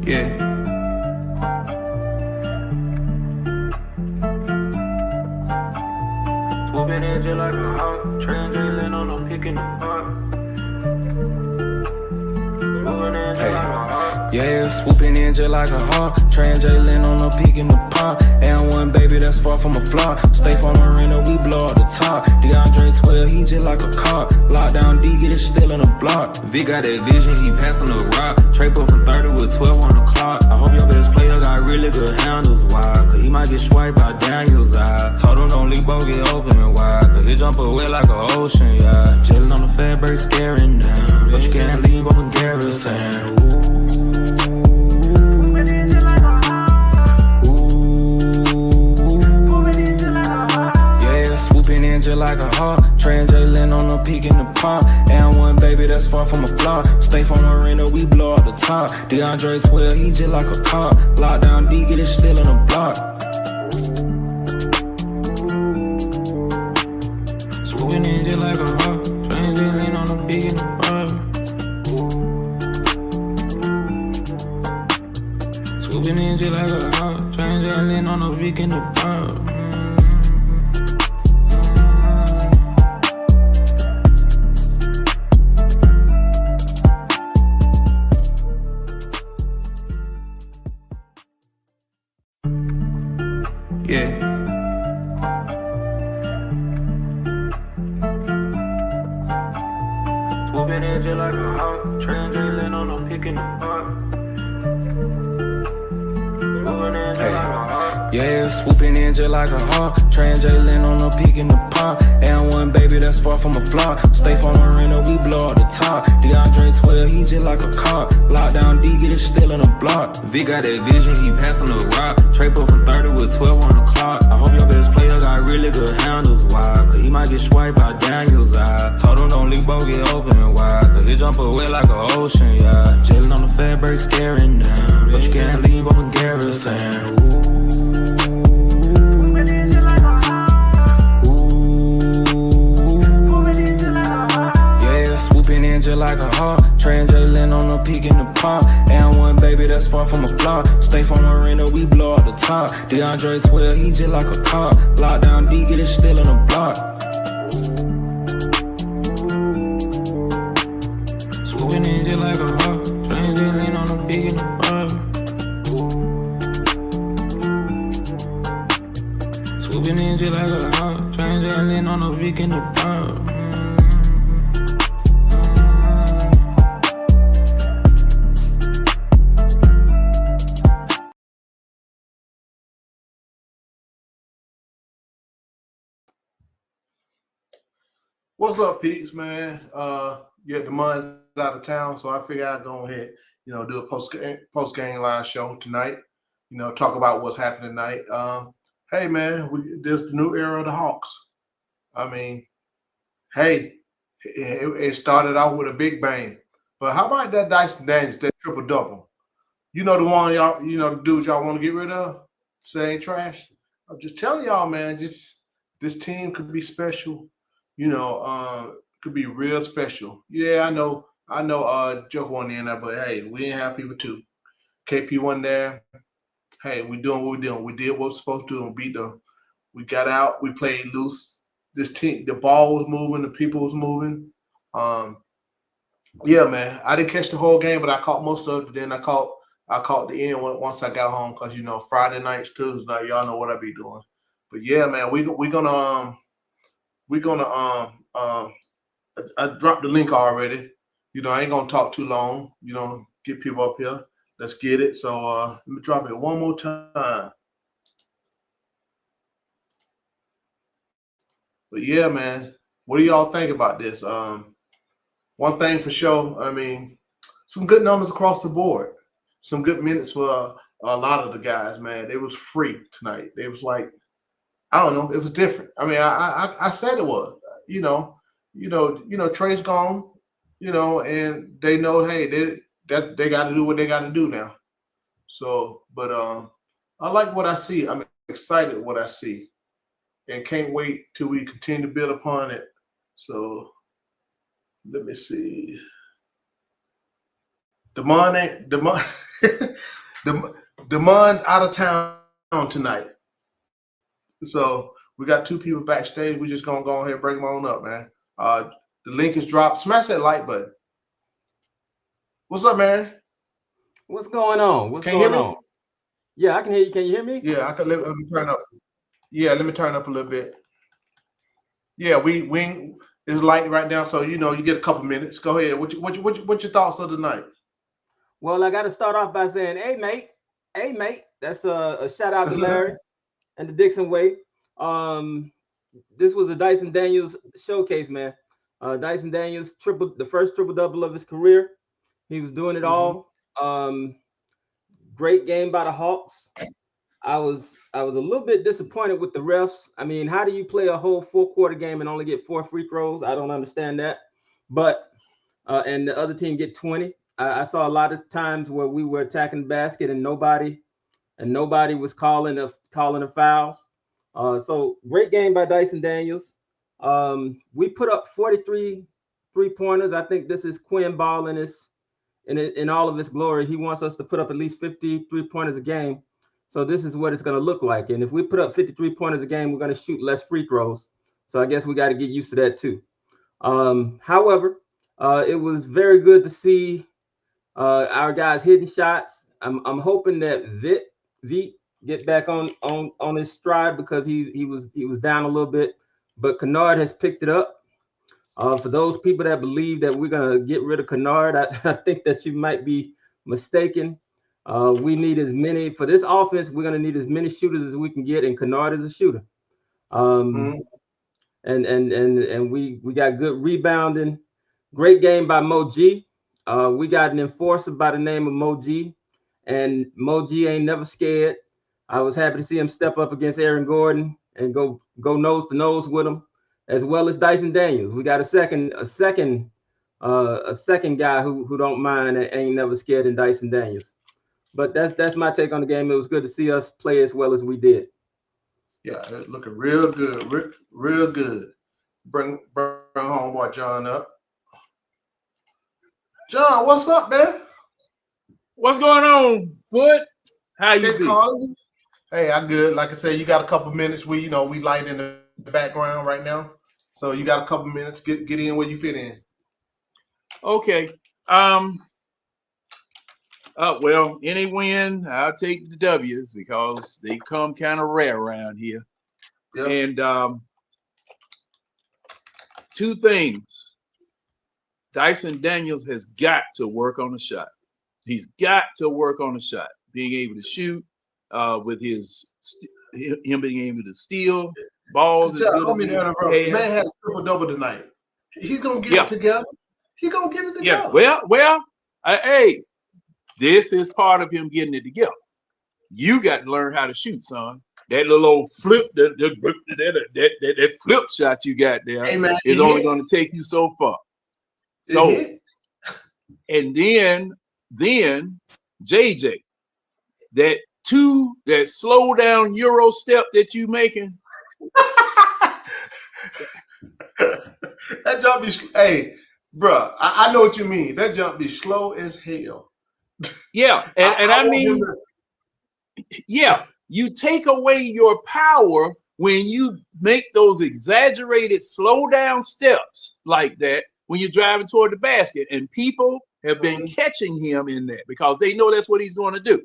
Yeah. Swooping in just like a hawk, translating on a pick in the park. Yeah, swooping in just like a hawk, translating on a peak in the park. And one baby that's far from a flop. Stay from Marina, we blow up the top. DeAndre 12, he just like a cop. Lockdown D, get it still in the block. V got that vision, he passing the rock. Trade up from 30 with 12 on the clock. I hope your best player got really good handles, why? Cause he might get swiped by Daniels, I told him don't leave both get open and wide. Cause he jump away like an ocean, yeah. Chillin' on the fat break, scaring down. But you can't leave open garrison. Just like a hawk, translating on a peak in the park. And one baby that's far from a flop. Stay from Marina, we blow up the top. DeAndre 12, he just like a cop. Lockdown D, get it still in the block. Swooping in just like a hawk, translating on a peak in the park. Swooping in just like a hawk, translating on a peak in the park. Yeah. Swooping in just like a hawk, translating on a pick in the park. Yeah, swooping in just like a hawk, translating on a peak in the park. And one baby that's far from a flop. Stay from Marina, we blow up the top. DeAndre 12, he just like a cop. Lockdown D, get it still in the block. V got that vision, he passing the rock. Trade up from 30 with 12 on the clock. I hope your best player got really good handles, why? Cause he might get swiped by Daniels, I told him don't leave both get open and wide. Cause he jump away like an ocean, yeah. Chillin' on the fat break, scaring down. But you can't leave open garrison. Just like a hawk, translating on a peak in the park. And one baby that's far from a flop. Stay from Marina, we blow up the top. DeAndre 12, he just like a cop. Lockdown D, get it still in the block. Swooping in just like a hawk, translating on a peak in the park. Swooping in just like a hawk, translating on a peak in the park. What's up, peeps, man? Yeah, the month's out of town, so I figured I'd go ahead, do a post-game live show tonight. Talk about what's happening tonight. Hey, man, there's the new era of the Hawks. I mean, hey, it started out with a big bang. But how about that Dyson Daniels, that triple-double? The one y'all, the dudes y'all want to get rid of? Say ain't trash? I'm just telling y'all, man, this team could be special. Could be real special. Yeah, I know. Joke wasn't in there, but hey, we didn't have people too. KP wasn't there. Hey, we doing what we're doing. We did what we're supposed to do and beat them. We got out. We played loose. This team, the ball was moving. The people was moving. Yeah, man. I didn't catch the whole game, but I caught most of it. Then I caught the end once I got home because Friday nights, Tuesday night, y'all know what I be doing. But yeah, man, we're gonna I dropped the link already. I ain't gonna talk too long. Get people up here. Let's get it. So let me drop it one more time. But yeah, man, what do y'all think about this? One thing for sure, I mean, some good numbers across the board. Some good minutes for a lot of the guys, man. They was free tonight. They was like, I don't know, it was different. I mean, I said it was. Trey's gone, and they know, hey, they got to do what they got to do now. So, but I like what I see. I'm excited what I see, and can't wait till we continue to build upon it. So, let me see. Demond Demon's out of town tonight. So we got 2 people backstage. We're just gonna go ahead and bring them on up, man. The link is dropped. Smash that like button. What's up, man? What's going on? What's going on? Yeah, I can hear you. Can you hear me? Yeah, I can. Let me turn up. Yeah, let me turn up a little bit. Yeah, we it's light right now, so you get a couple minutes. Go ahead. What's your thoughts of the night? Well, I got to start off by saying, hey mate. That's a shout out to Larry and the Dixon Way. This was a Dyson Daniels showcase, man. Dyson Daniels the first triple double of his career. He was doing it all. Great game by the Hawks. I was a little bit disappointed with the refs. I mean, how do you play a whole 4-quarter game and only get 4 free throws? I don't understand that. But and the other team get 20. I saw a lot of times where we were attacking the basket and nobody was calling the fouls. So great game by Dyson Daniels. We put up 43 3-pointers. I think this is Quinn Ball in all of his glory. He wants us to put up at least 50 3-pointers a game. So this is what it's going to look like. And if we put up 53 pointers a game, we're going to shoot less free throws. So I guess we got to get used to that too. However, it was very good to see our guys hitting shots. I'm hoping that Vit get back on his stride because he was down a little bit, but Kennard has picked it up. For those people that believe that we're gonna get rid of Kennard, I think that you might be mistaken. We need as many for this offense. We're gonna need as many shooters as we can get, and Kennard is a shooter. And we got good rebounding. Great game by Mo G. We got an enforcer by the name of Mo G, and Mo G ain't never scared. I was happy to see him step up against Aaron Gordon and go nose to nose with him, as well as Dyson Daniels. We got a second guy who don't mind and ain't never scared in Dyson Daniels. But that's my take on the game. It was good to see us play as well as we did. Yeah, it's looking real good, real good. Bring homeboy John up. John, what's up, man? What's going on, Foot? How you be? Hey, I'm good. Like I said, you got a couple minutes. We light in the background right now, so you got a couple minutes. Get in where you fit in. Okay. Well, any win, I'll take the W's because they come kind of rare around here. Yep. And 2 things. Dyson Daniels has got to work on the shot. He's got to work on the shot, being able to shoot with him being able to steal balls. As good as he man had a triple-double tonight. He's going to get it together. He's going to get it together. Yeah, well, hey, this is part of him getting it together. You got to learn how to shoot, son. That little old flip, that flip shot you got there is only going to take you so far. So, and then JJ, that slow down Euro step that you making. That jump be, hey, bro, I know what you mean. That jump be slow as hell. Yeah, and I mean, yeah, you take away your power when you make those exaggerated slow down steps like that when you're driving toward the basket. And people have been catching him in that because they know that's what he's going to do.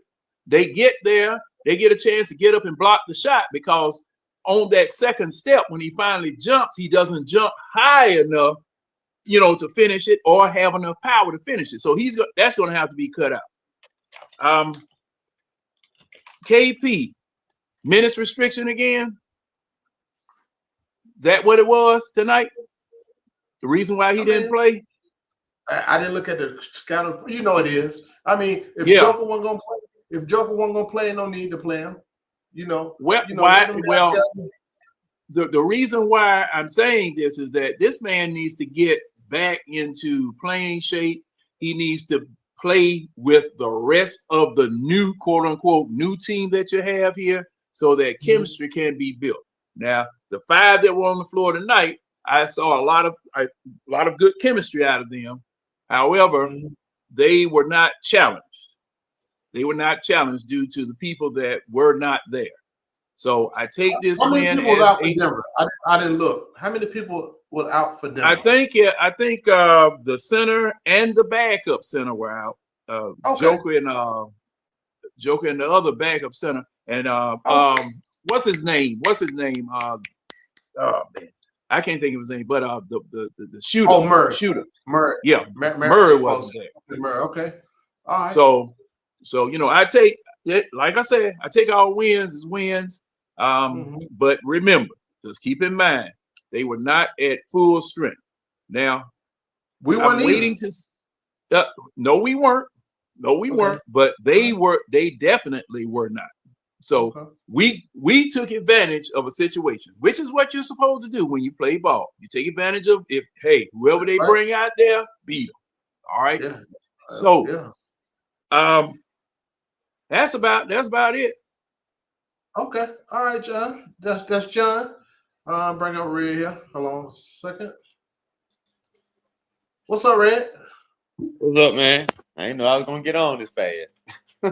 They get there, they get a chance to get up and block the shot because on that second step, when he finally jumps, he doesn't jump high enough, to finish it or have enough power to finish it. So that's going to have to be cut out. KP, minutes restriction again. Is that what it was tonight? The reason why he didn't play? I didn't look at the schedule. It is. I mean, if Joker wasn't gonna play, no need to play him. The reason why I'm saying this is that this man needs to get back into playing shape. He needs to play with the rest of the new, quote unquote, new team that you have here so that chemistry can be built. Now, the 5 that were on the floor tonight, I saw a lot of good chemistry out of them. However, they were not challenged. They were not challenged due to the people that were not there. So I take this How many win people were as out for Denver? I didn't look. How many people were out for Denver? I think the center and the backup center were out. Joker and the other backup center. And what's his name? Oh man, I can't think of his name. But the shooter. Oh, Murray. Shooter. Murray. Yeah, Murray wasn't there. Murray. Okay. All right. So I take it. Like I said, I take our wins as wins. But remember, just keep in mind, they were not at full strength. Now, I'm waiting to. No, we weren't. No, we weren't. But they were. They definitely were not. So we took advantage of a situation, which is what you're supposed to do when you play ball. You take advantage of whoever they bring out there, beat them. All right. Yeah. So, that's about it. Okay. All right, John. That's John. Bring up Red here. Hold on a second. What's up, Red? What's up, man? I didn't know I was gonna get on this fast.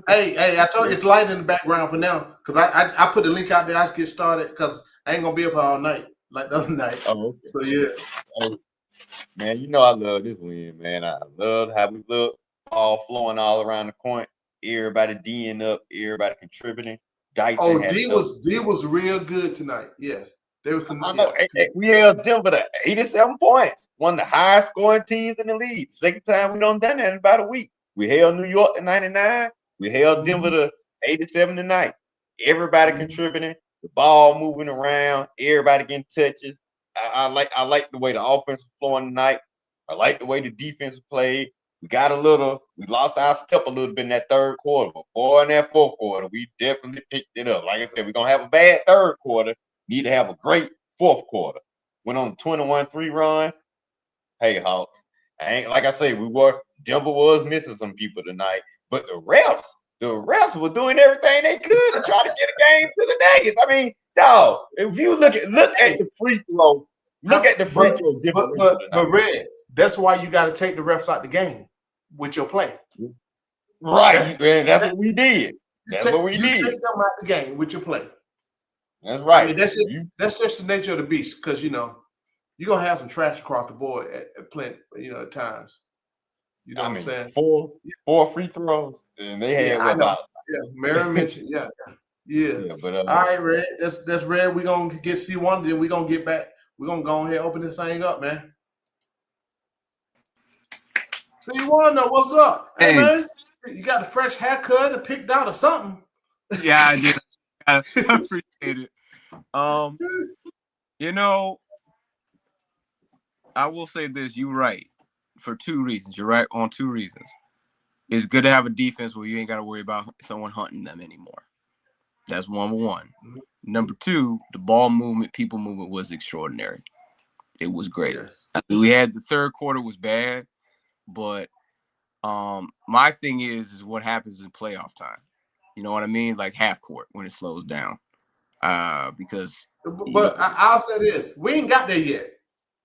hey, I told you it's light in the background for now because I put the link out there. I get started because I ain't gonna be up all night like the other night. Oh, okay. So yeah. Hey, man, you know I love this win, man. I love how we look, all flowing all around the court. Everybody D'ing up, everybody contributing. Dyson D was real good tonight. Yes, they were. I know. We held Denver to 87 points. One of the highest scoring teams in the league. Second time we done that in about a week. We held New York to 99. We held Denver to 87 tonight. Everybody contributing. The ball moving around. Everybody getting touches. I like the way the offense was flowing tonight. I like the way the defense played. We lost our step a little bit in that third quarter, but boy, in that fourth quarter, we definitely picked it up. Like I said, we're gonna have a bad third quarter. Need to have a great fourth quarter. Went on a 21-3 run. Hey, Hawks. Like I say, Denver was missing some people tonight, but the refs were doing everything they could to try to get a game to the Nuggets. I mean, dog, if you look at the free throw, But Red, that's why you got to take the refs out the game with your play. Right, man. That's what we did. You take them out the game with your play. That's right. I mean, that's just the nature of the beast because you're gonna have some trash across the board at plenty, at times. You know what I'm saying? Four free throws, and they had about. Yeah, Mary mentioned. Yeah. But all right, Red. That's Red. We're gonna get C1, then we're gonna get back. We're gonna go ahead and open this thing up, man. C1, what's up? Hey, man. You got a fresh haircut and picked out or something. Yeah, I did. I appreciate it. I will say this, you're right for two reasons. You're right on two reasons. It's good to have a defense where you ain't got to worry about someone hunting them anymore. That's number one. Number two, the ball movement, people movement was extraordinary. It was great. Yes. We had the third quarter was bad, but my thing is what happens in playoff time. You know what I mean? Like half court when it slows down. Because I'll say this. We ain't got there yet.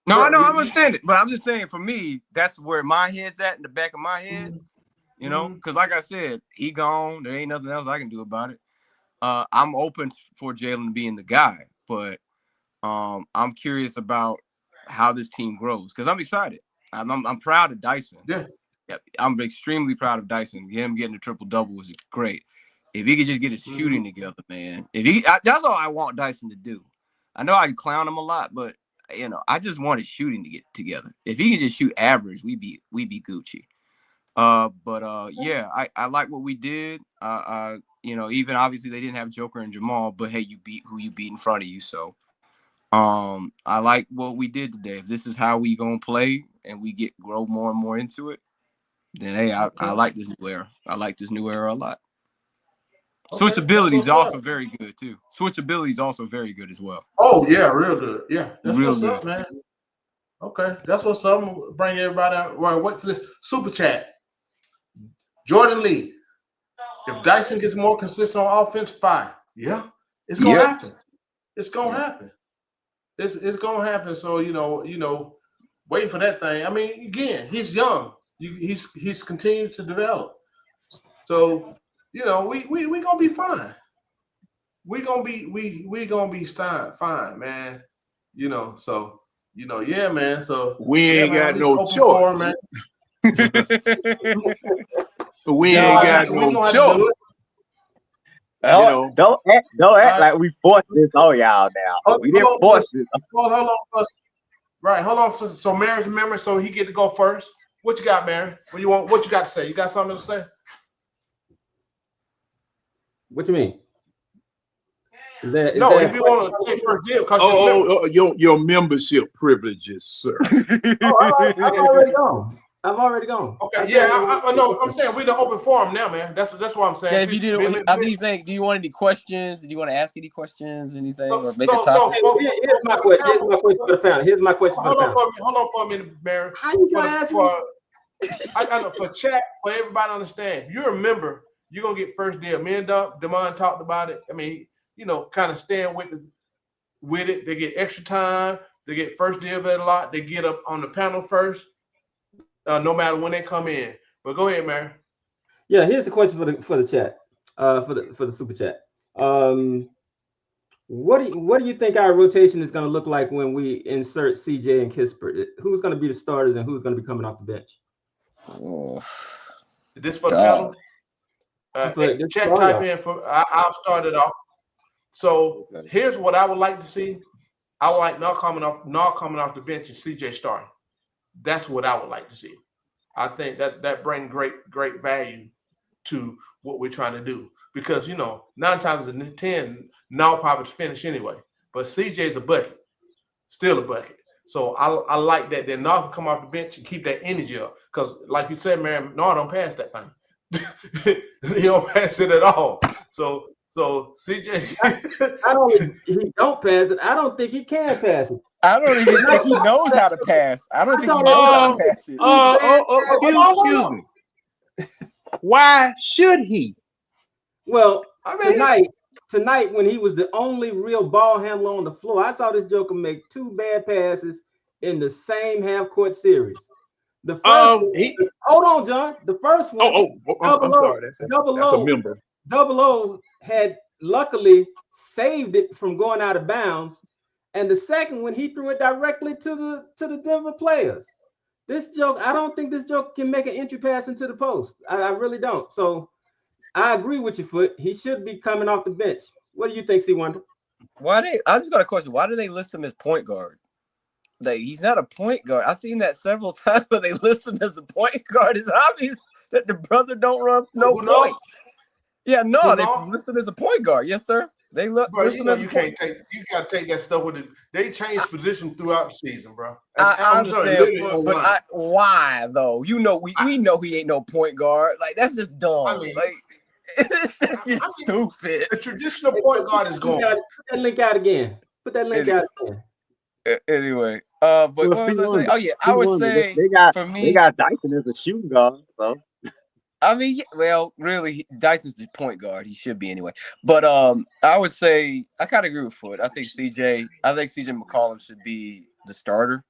No, I know, I understand it. But I'm just saying for me, that's where my head's at in the back of my head. Because like I said, he gone. There ain't nothing else I can do about it. I'm open for Jalen being the guy, but I'm curious about how this team grows because I'm excited. I'm proud of Dyson. Yeah, I'm extremely proud of Dyson. Him getting a triple-double was great. If he could just get his shooting together, man. That's all I want Dyson to do. I know I can clown him a lot, but I just want his shooting to get together. If he could just shoot average, we'd be Gucci. Yeah, I like what we did. Even obviously they didn't have Joker and Jamal, but hey, you beat who you beat in front of you. So I like what we did today. If this is how we gonna play and we grow more and more into it, then hey, I like this new era. I like this new era a lot. Okay. Switchability is also very good too. Switchability is also very good as well. Oh yeah, real good. Yeah, that's real what's good, up, man. Okay, that's what's up. I'm gonna bring everybody out. Well, wait for this super chat. Jordan Lee. If Dyson gets more consistent on offense, fine. Yeah, it's gonna happen. It's gonna happen. It's gonna happen. So waiting for that thing. I mean, again, he's young. He's continued to develop. So you know, we gonna be fine. We gonna be fine, man. You know, so yeah, man. So We ain't man, got no open choice. forum, man. We ain't got we know no how to choice. do it. Don't act like we forced this on y'all now. Hold We didn't on, force this. Hold on. Right, hold on. So Mary's memory, so he get to go first. What you got, Mary? What you got to say? You got something to say? What you mean? If you want to take first deal, because your membership privileges, sir. I've already gone. Okay, I know. I'm saying we're in the open forum now, man. That's what I'm saying. Yeah, if you did, I think saying, do you want any questions? Do you want to ask any questions? Anything? Or make a topic? Here's my question. Here's my question for the panel. Here's my question for the panel. Hold on for a minute, Mary. How you gonna ask me? I know for chat, for everybody to understand. If you remember, you're gonna get first deal. Me and Damon talked about it. I mean, kind of stand with it. They get extra time. They get first deal at a lot. They get up on the panel first. No matter when they come in. But go ahead, Mary. Yeah, here's the question for the chat, for the super chat. What do you think our rotation is going to look like when we insert CJ and Kispert? Who's going to be the starters and who's going to be coming off the bench? This for the panel. Chat type in for. I'll start it off. So here's what I would like to see. I would like not coming off the bench is CJ starting. That's what I would like to see. I think that brings great value to what we're trying to do because 9 times in 10 now Pop's finish anyway. But CJ's a bucket, still a bucket. So I like that. Then Now can come off the bench and keep that energy up because, like you said, man, no, don't pass that thing. He don't pass it at all. So CJ, not only he don't pass it, I don't think he can pass it. I don't even think he knows how to pass. I don't think he knows how to pass it. Excuse me. Why should he? Well, tonight when he was the only real ball handler on the floor, I saw this joker make 2 bad passes in the same half-court series. The first hold on, John. The first one. I'm sorry. That's a member. Double O had luckily saved it from going out of bounds. And the second one, he threw it directly to the Denver players. This joke, I don't think this joke can make an entry pass into the post. I really don't. So I agree with you, Foot. He should be coming off the bench. What do you think, C. Wonder? I just got a question. Why do they list him as point guard? Like, he's not a point guard. I've seen that several times, but they list him as a point guard. It's obvious that the brother don't run no point. Yeah, no, they list him as a point guard. Yes, sir. They look. Bro, you gotta take that stuff with it. They change position throughout the season, bro. I'm sorry, but why though? We know he ain't no point guard. Like, that's just dumb. I mean, that's just stupid. The traditional point guard is gone. Put that link out again. Anyway, but what was I saying? Oh yeah, I would say they got Dyson as a shooting guard. So I mean, well, really, Dyson's the point guard. He should be anyway. But I would say I kind of agree with Foot. I think CJ McCollum should be the starter,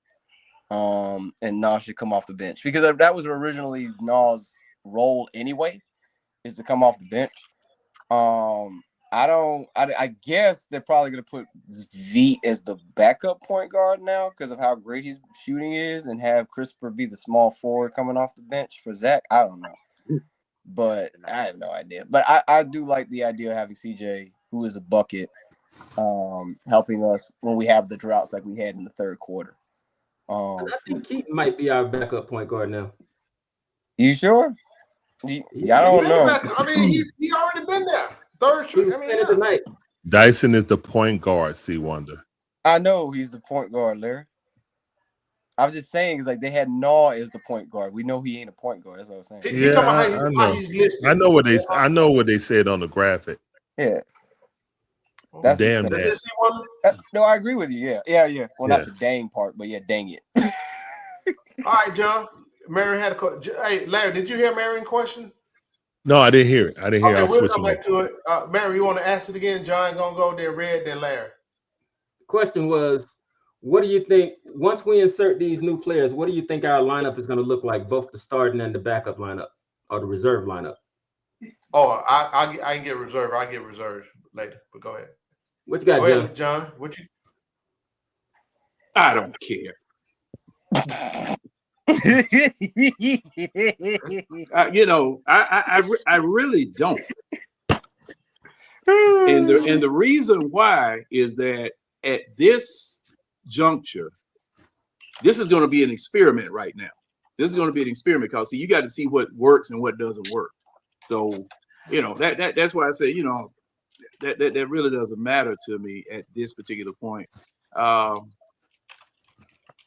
and Nas should come off the bench because that was originally Nas' role anyway, is to come off the bench. I guess they're probably gonna put V as the backup point guard now because of how great his shooting is, and have Crisper be the small forward coming off the bench for Zach. I don't know. But I have no idea. But I do like the idea of having CJ, who is a bucket, helping us when we have the droughts like we had in the third quarter. I think Keaton might be our backup point guard now. You sure? I don't know. I mean, he already been there. Third string. Tonight. Dyson is the point guard, C. Wonder. I know he's the point guard, Larry. I was just saying, it's like they had Naw as the point guard. We know he ain't a point guard. That's what I was saying. Yeah, I know what they said on the graphic. Yeah. That's damn that. No, I agree with you. Yeah. Well, not the dang part, but yeah, dang it. All right, John. Mary had a question. Hey, Larry, did you hear Mary's question? No, I didn't hear it. Okay, we'll come back to it. Mary, you want to ask it again? John gonna go, then Red, then Larry. The question was, what do you think, once we insert these new players, what do you think our lineup is going to look like, both the starting and the backup lineup or the reserve lineup? Oh, I can get reserved. I get reserved later. But go ahead. What you got, Go ahead, John? What you? I don't care. I really don't. And the reason why is that at this juncture, this is going to be an experiment right now. This is going to be an experiment because you got to see what works and what doesn't work. So, that's why I say, that really doesn't matter to me at this particular point.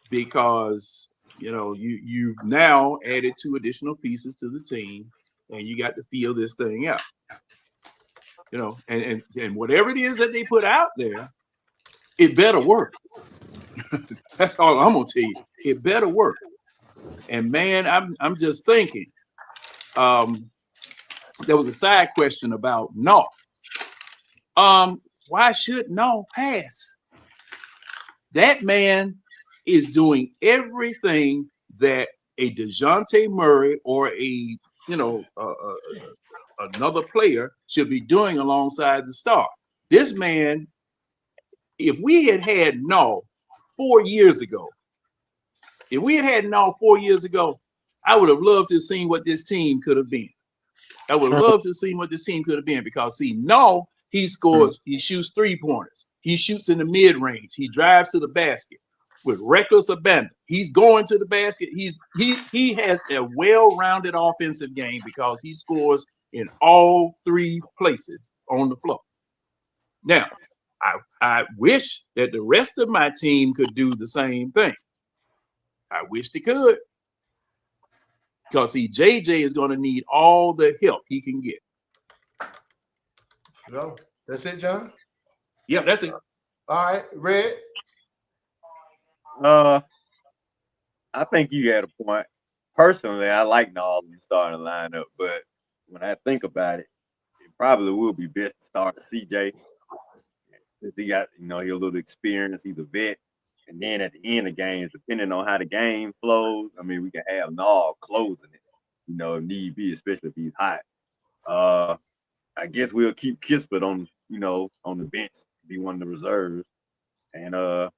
Because you've now added 2 additional pieces to the team, and you got to feel this thing out. And whatever it is that they put out there, it better work. That's all I'm gonna tell you. It better work. And man, I'm just thinking. There was a side question about no. Why should no pass? That man is doing everything that a DeJounte Murray or another player should be doing alongside the star. This man, if we had no 4 years ago, I would have loved to have seen what this team could have been. I would have loved to have seen what this team could have been because he scores, he shoots 3-pointers, he shoots in the mid-range, he drives to the basket with reckless abandon. He's going to the basket. He has a well-rounded offensive game because he scores in all 3 places on the floor. Now, I wish that the rest of my team could do the same thing. I wish they could. Because JJ is going to need all the help he can get. No, that's it, John? Yeah, that's it. All right, Red. I think you had a point. Personally, I like Nall in the starting lineup, but when I think about it, it probably will be best to start CJ. Since he got, he a little experience, he's a vet. And then at the end of games, depending on how the game flows, we can have Nall closing it, if need be, especially if he's hot. I guess we'll keep Kispert on the bench, be one of the reserves. And I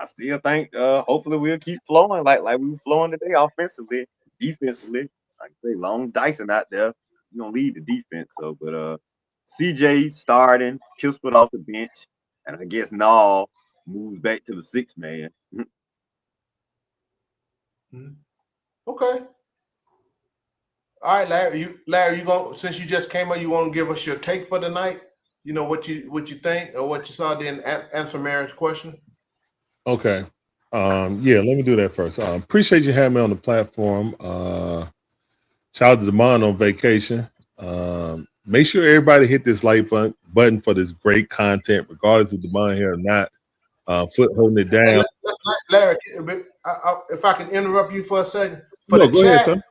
still think hopefully we'll keep flowing like we were flowing today offensively, defensively. Like I say, long Dyson out there, you gonna lead the defense. So, but CJ starting, Kispert off the bench, and I guess Nall moves back to the 6th man. Okay. All right, Larry, you going since you just came up, you want to give us your take for the night? What you think or what you saw, then answer Marin's question. Okay. Let me do that first. Appreciate you having me on the platform. Shout out to Damon on vacation. Make sure everybody hit this like button for this great content, regardless of Damon here or not. Foot holding it down. Larry, if I can interrupt you for a second. For No, the go chat, ahead, son.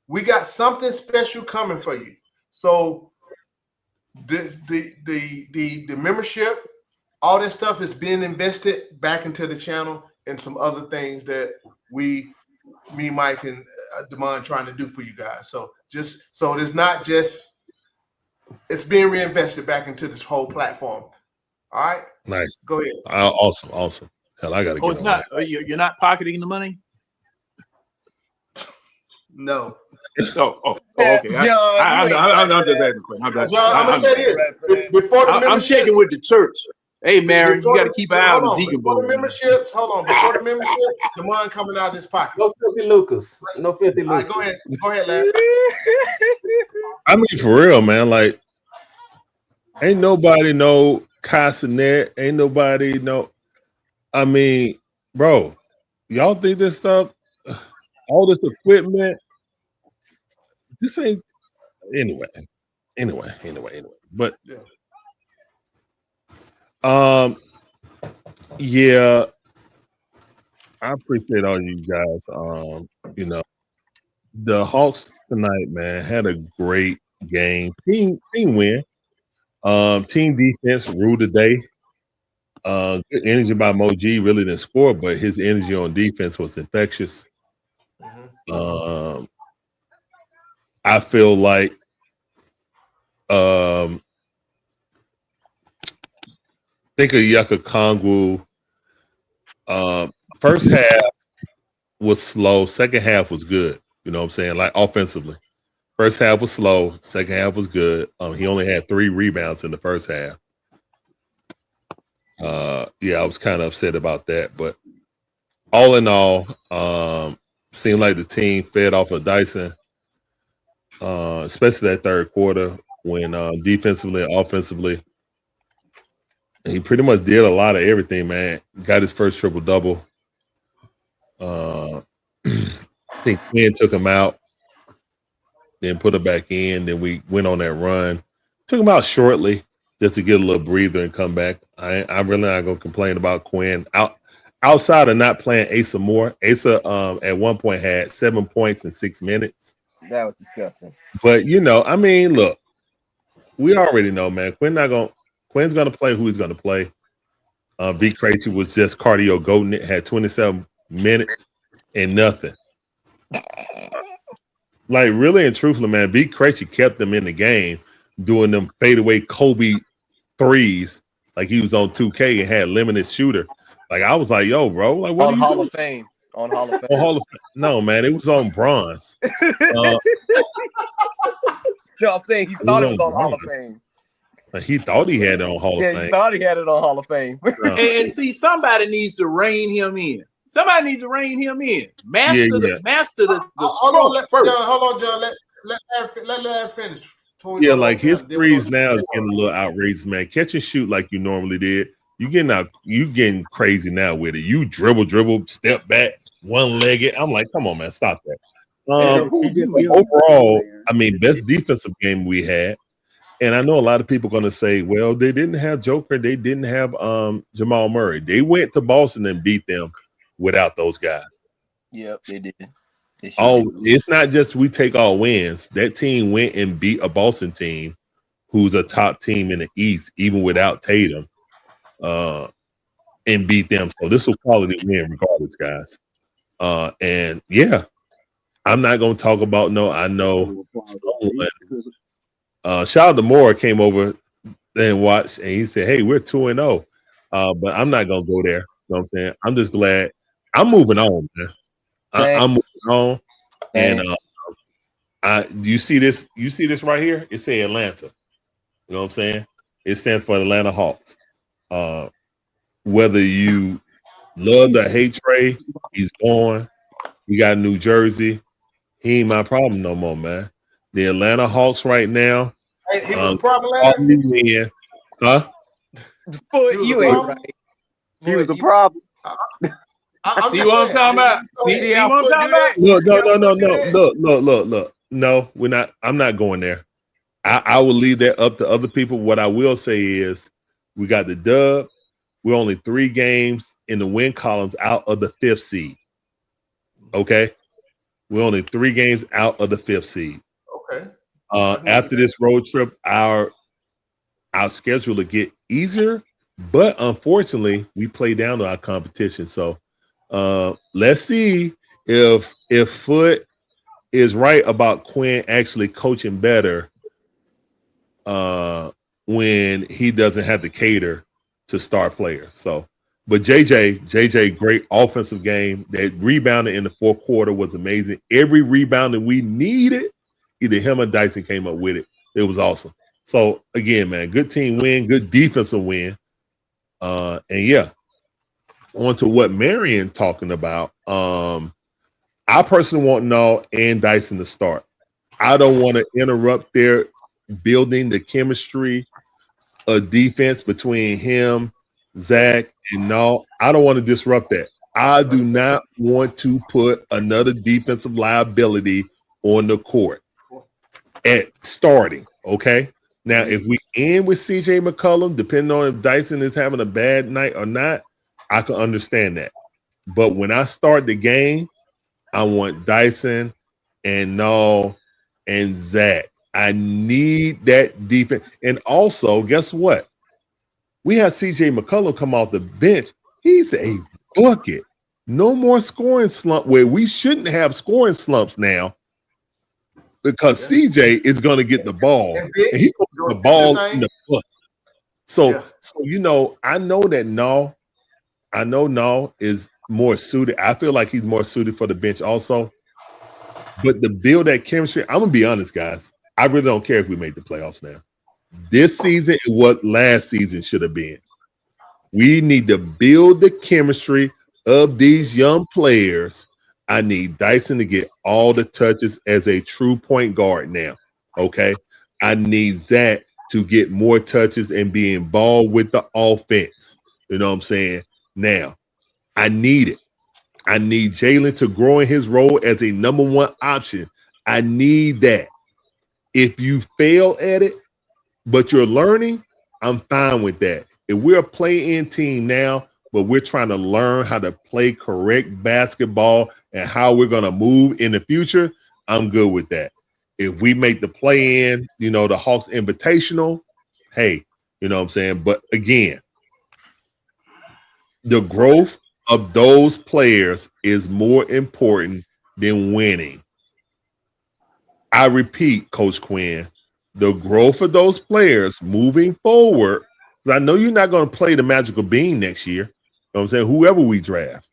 We got something special coming for you. So the membership, all this stuff is being invested back into the channel and some other things that me, Mike, and Damon trying to do for you guys. So it's not just, it's being reinvested back into this whole platform. All right. Nice. Go ahead. Awesome. Hell, I gotta. Oh, it's not. You're not pocketing the money. No. Oh, okay. I'm just asking a question. John, I'm gonna say this before the I'm checking with the church. Hey, Mary, you got to keep an eye on the deacon before board. the memberships. Hold on. Before the membership, the money coming out of this pocket. No filthy Lucas. No filthy All right, Lucas. go ahead, Larry. For real, man. Like, ain't nobody know Castanet. Ain't nobody know. Bro, y'all think this stuff, all this equipment, this ain't anyway. But yeah, I appreciate all you guys. The Hawks tonight, man, had a great game. Team win. Team defense ruled the day. Good energy by Moji. Really didn't score, but his energy on defense was infectious. I feel like think of Yucca Kongwu. First half was slow. Second half was good. You know what I'm saying? Like offensively. First half was slow. Second half was good. He only had 3 rebounds in the first half. Yeah, I was kind of upset about that. But all in all, seemed like the team fed off of Dyson, especially that third quarter when defensively and offensively. He pretty much did a lot of everything, man. Got his first triple-double. I think Quinn took him out, then put him back in. Then we went on that run. Took him out shortly just to get a little breather and come back. I'm really not going to complain about Quinn. Outside of not playing Asa more, Asa at one point had 7 points in 6 minutes. That was disgusting. But, I mean, look, we already know, man. Quinn's going to play who he's going to play. B. Krejci was just cardio goating it, had 27 minutes and nothing. Like, really and truthfully, man, B. Krejci kept them in the game doing them fadeaway Kobe threes like he was on 2K and had limited shooter. Like, I was like, yo, bro, like, what on are you Hall doing? of Fame. On Hall of Fame. On Hall of Fame. No, man, it was on bronze. No, I'm saying he thought it was on Hall of Fame. He thought he had it on Hall of Fame. Yeah, he thought he had it on Hall of Fame. And see, somebody needs to rein him in. Somebody needs to rein him in. Master the stroke first. Hold on, John. Let Larry finish. Yeah, like his threes now is getting a little outrageous, man. Catch and shoot like you normally did. You getting crazy now with it. You dribble, step back, one-legged. I'm like, come on, man, stop that. Overall, I mean, best defensive game we had. And I know a lot of people are going to say, well, they didn't have Joker. They didn't have Jamal Murray. They went to Boston and beat them without those guys. Yep, they did. It's not just we take all wins. That team went and beat a Boston team who's a top team in the East, even without Tatum, and beat them. So this will quality win regardless, guys. And yeah, I'm not going to talk about I know someone. Shout out to Moore came over and watched, and he said, hey, we're 2-0. But I'm not going to go there. You know what I'm saying? I'm just glad. I'm moving on, man. I'm moving on. And you see this right here? It say Atlanta. You know what I'm saying? It stands for Atlanta Hawks. Whether you love the hate Trey, he's gone. We got New Jersey. He ain't my problem no more, man. The Atlanta Hawks right now. Hey, he was a problem, Larry? Huh? You ain't right. He was a problem. See what I'm talking about? See what I'm talking about? Look. No, we're not. I'm not going there. I will leave that up to other people. What I will say is we got the dub. We're only 3 games in the win columns out of the 5th seed. Okay? We're only 3 games out of the 5th seed. Okay. After this road trip, our schedule will get easier, but unfortunately, we play down to our competition. So let's see if Foot is right about Quinn actually coaching better when he doesn't have to cater to star players. So, but JJ, great offensive game. That rebounding in the 4th quarter was amazing. Every rebound that we needed, either him or Dyson came up with it. It was awesome. So again, man, good team win, good defensive win. And yeah, on to what Marion talking about. I personally want Null and Dyson to start. I don't want to interrupt their building the chemistry of defense between him, Zach, and Null. I don't want to disrupt that. I do not want to put another defensive liability on the court at starting, okay? Now, if we end with CJ McCollum, depending on if Dyson is having a bad night or not, I can understand that. But when I start the game, I want Dyson and Null and Zach. I need that defense. And also, guess what? We have CJ McCollum come off the bench. He's a bucket. No more scoring slump where we shouldn't have scoring slumps now because CJ is going to get the ball. And he's going to the ball thing. in the foot. So, Yeah. I know that Nall is more suited. I feel like he's more suited for the bench also. But to build that chemistry, I'm gonna be honest, guys. I really don't care if we make the playoffs now. This season is what last season should have been. We need to build the chemistry of these young players. I need Dyson to get all the touches as a true point guard now. Okay. I need Zach to get more touches and be involved with the offense. You know what I'm saying? Now, I need it. I need Jalen to grow in his role as a number one option. I need that. If you fail at it, but you're learning, I'm fine with that. If we're a play-in team now, but we're trying to learn how to play correct basketball and how we're going to move in the future, I'm good with that. If we make the play-in, the Hawks Invitational, hey, you know what I'm saying? But again, the growth of those players is more important than winning. I repeat, Coach Quinn, the growth of those players moving forward, because I know you're not going to play the magical bean next year. You know what I'm saying? Whoever we draft.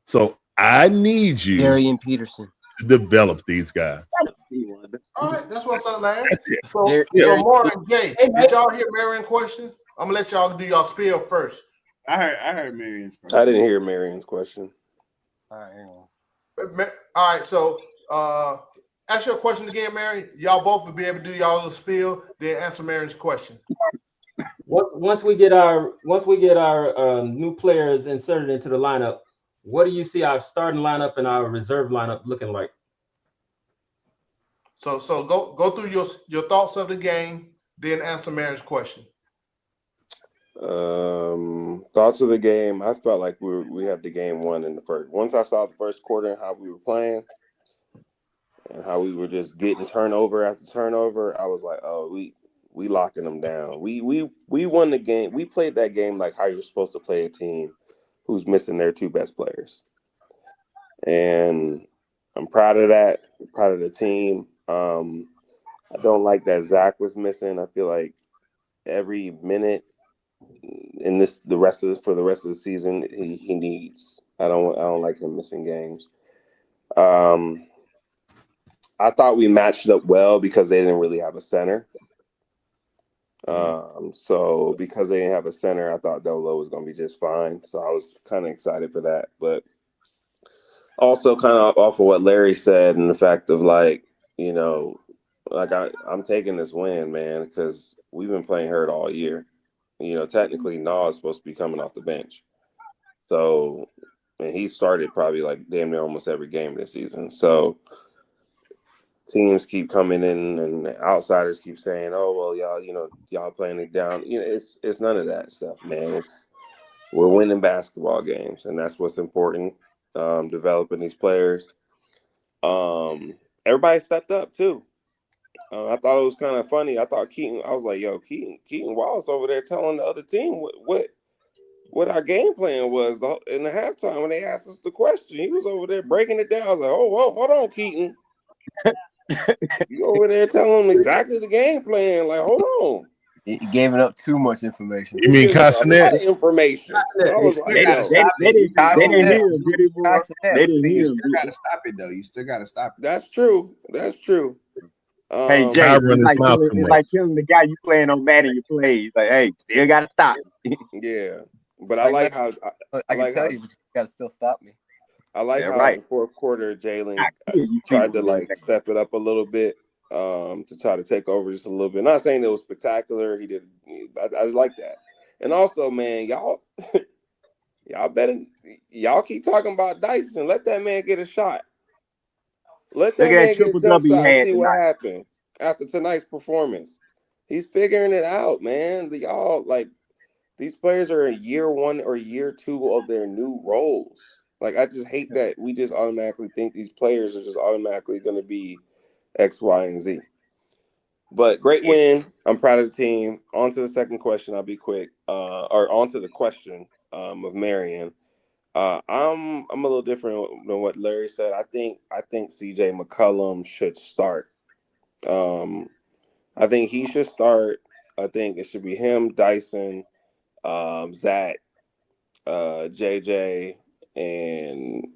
So I need you Darian Peterson to develop these guys. All right, that's what's up, Larry. That's it. So Marvin, Jay, did y'all hear Marion's question? I'm gonna let y'all do y'all spiel first. I heard Marion's question. I didn't hear Marion's question. All right, hang on. All right, so ask your question again, Mary. Y'all both will be able to do y'all little spiel, then answer Marion's question. Once we get our new players inserted into the lineup, what do you see our starting lineup and our reserve lineup looking like? So go through your thoughts of the game, then answer Marion's question. Thoughts of the game. I felt like we had the game won in the first. Once I saw the first quarter and how we were playing and how we were just getting turnover after turnover, I was like, oh, we locking them down. We won the game. We played that game like how you're supposed to play a team who's missing their two best players. And I'm proud of that. I'm proud of the team. I don't like that Zach was missing. I feel like every minute in the rest of the season he needs. I don't like him missing games. I thought we matched up well because they didn't really have a center. So because they didn't have a center, I thought Dolo was going to be just fine. So I was kind of excited for that. But also kind of off of what Larry said and the fact of I'm taking this win, man, because we've been playing hurt all year. Technically, Nah is supposed to be coming off the bench. So, and he started probably like damn near almost every game this season. So teams keep coming in and outsiders keep saying, oh, well, y'all playing it down. It's none of that stuff, man. We're winning basketball games, and that's what's important, developing these players. Everybody stepped up, too. I thought it was kind of funny. I was like, yo, Keaton Wallace over there telling the other team what our game plan was in the halftime when they asked us the question. He was over there breaking it down. I was like, oh, whoa, hold on, Keaton. You over there telling them exactly the game plan. Like, hold on. He gave it up too much information. You mean Castanet? Information. I was like, They didn't hear him, did he, boy? They didn't hear You him. still got to stop it, though. You still got to stop it. That's true. Hey, Jay, it's like killing the guy you playing on Madden you play. He's like, hey, still got to stop. Yeah. But I like how I can tell you, but you got to still stop me. I like how in the fourth quarter, Jalen tried to step it up a little bit to try to take over just a little bit. Not saying it was spectacular. He did. I just like that. And also, man, y'all keep talking about Dyson. Let that man get a shot. Let that man get a jump shot and see what happened after tonight's performance. He's figuring it out, man. These players are in year one or year two of their new roles. I just hate that we just automatically think these players are just automatically going to be X, Y, and Z. But great win. I'm proud of the team. On to the second question. I'll be quick. Or on to the question of Marion. I'm a little different than what Larry said. I think CJ McCollum should start. I think he should start. I think it should be him, Dyson, Zach, JJ, and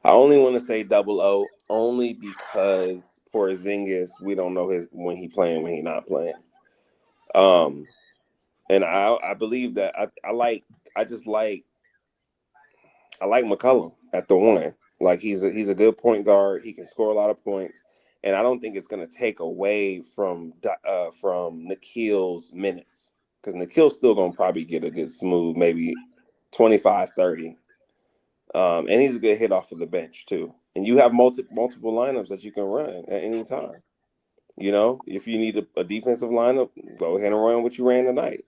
I only want to say Double O only because Porzingis, we don't know when he playing, when he not playing. And I believe that I like McCollum at the one. Like he's a good point guard. He can score a lot of points, and I don't think it's going to take away from Nikhil's minutes, because Nikhil's still going to probably get a good smooth maybe 25, 30. And he's a good hit off of the bench too. And you have multiple lineups that you can run at any time. You know, if you need a defensive lineup, go ahead and run what you ran tonight.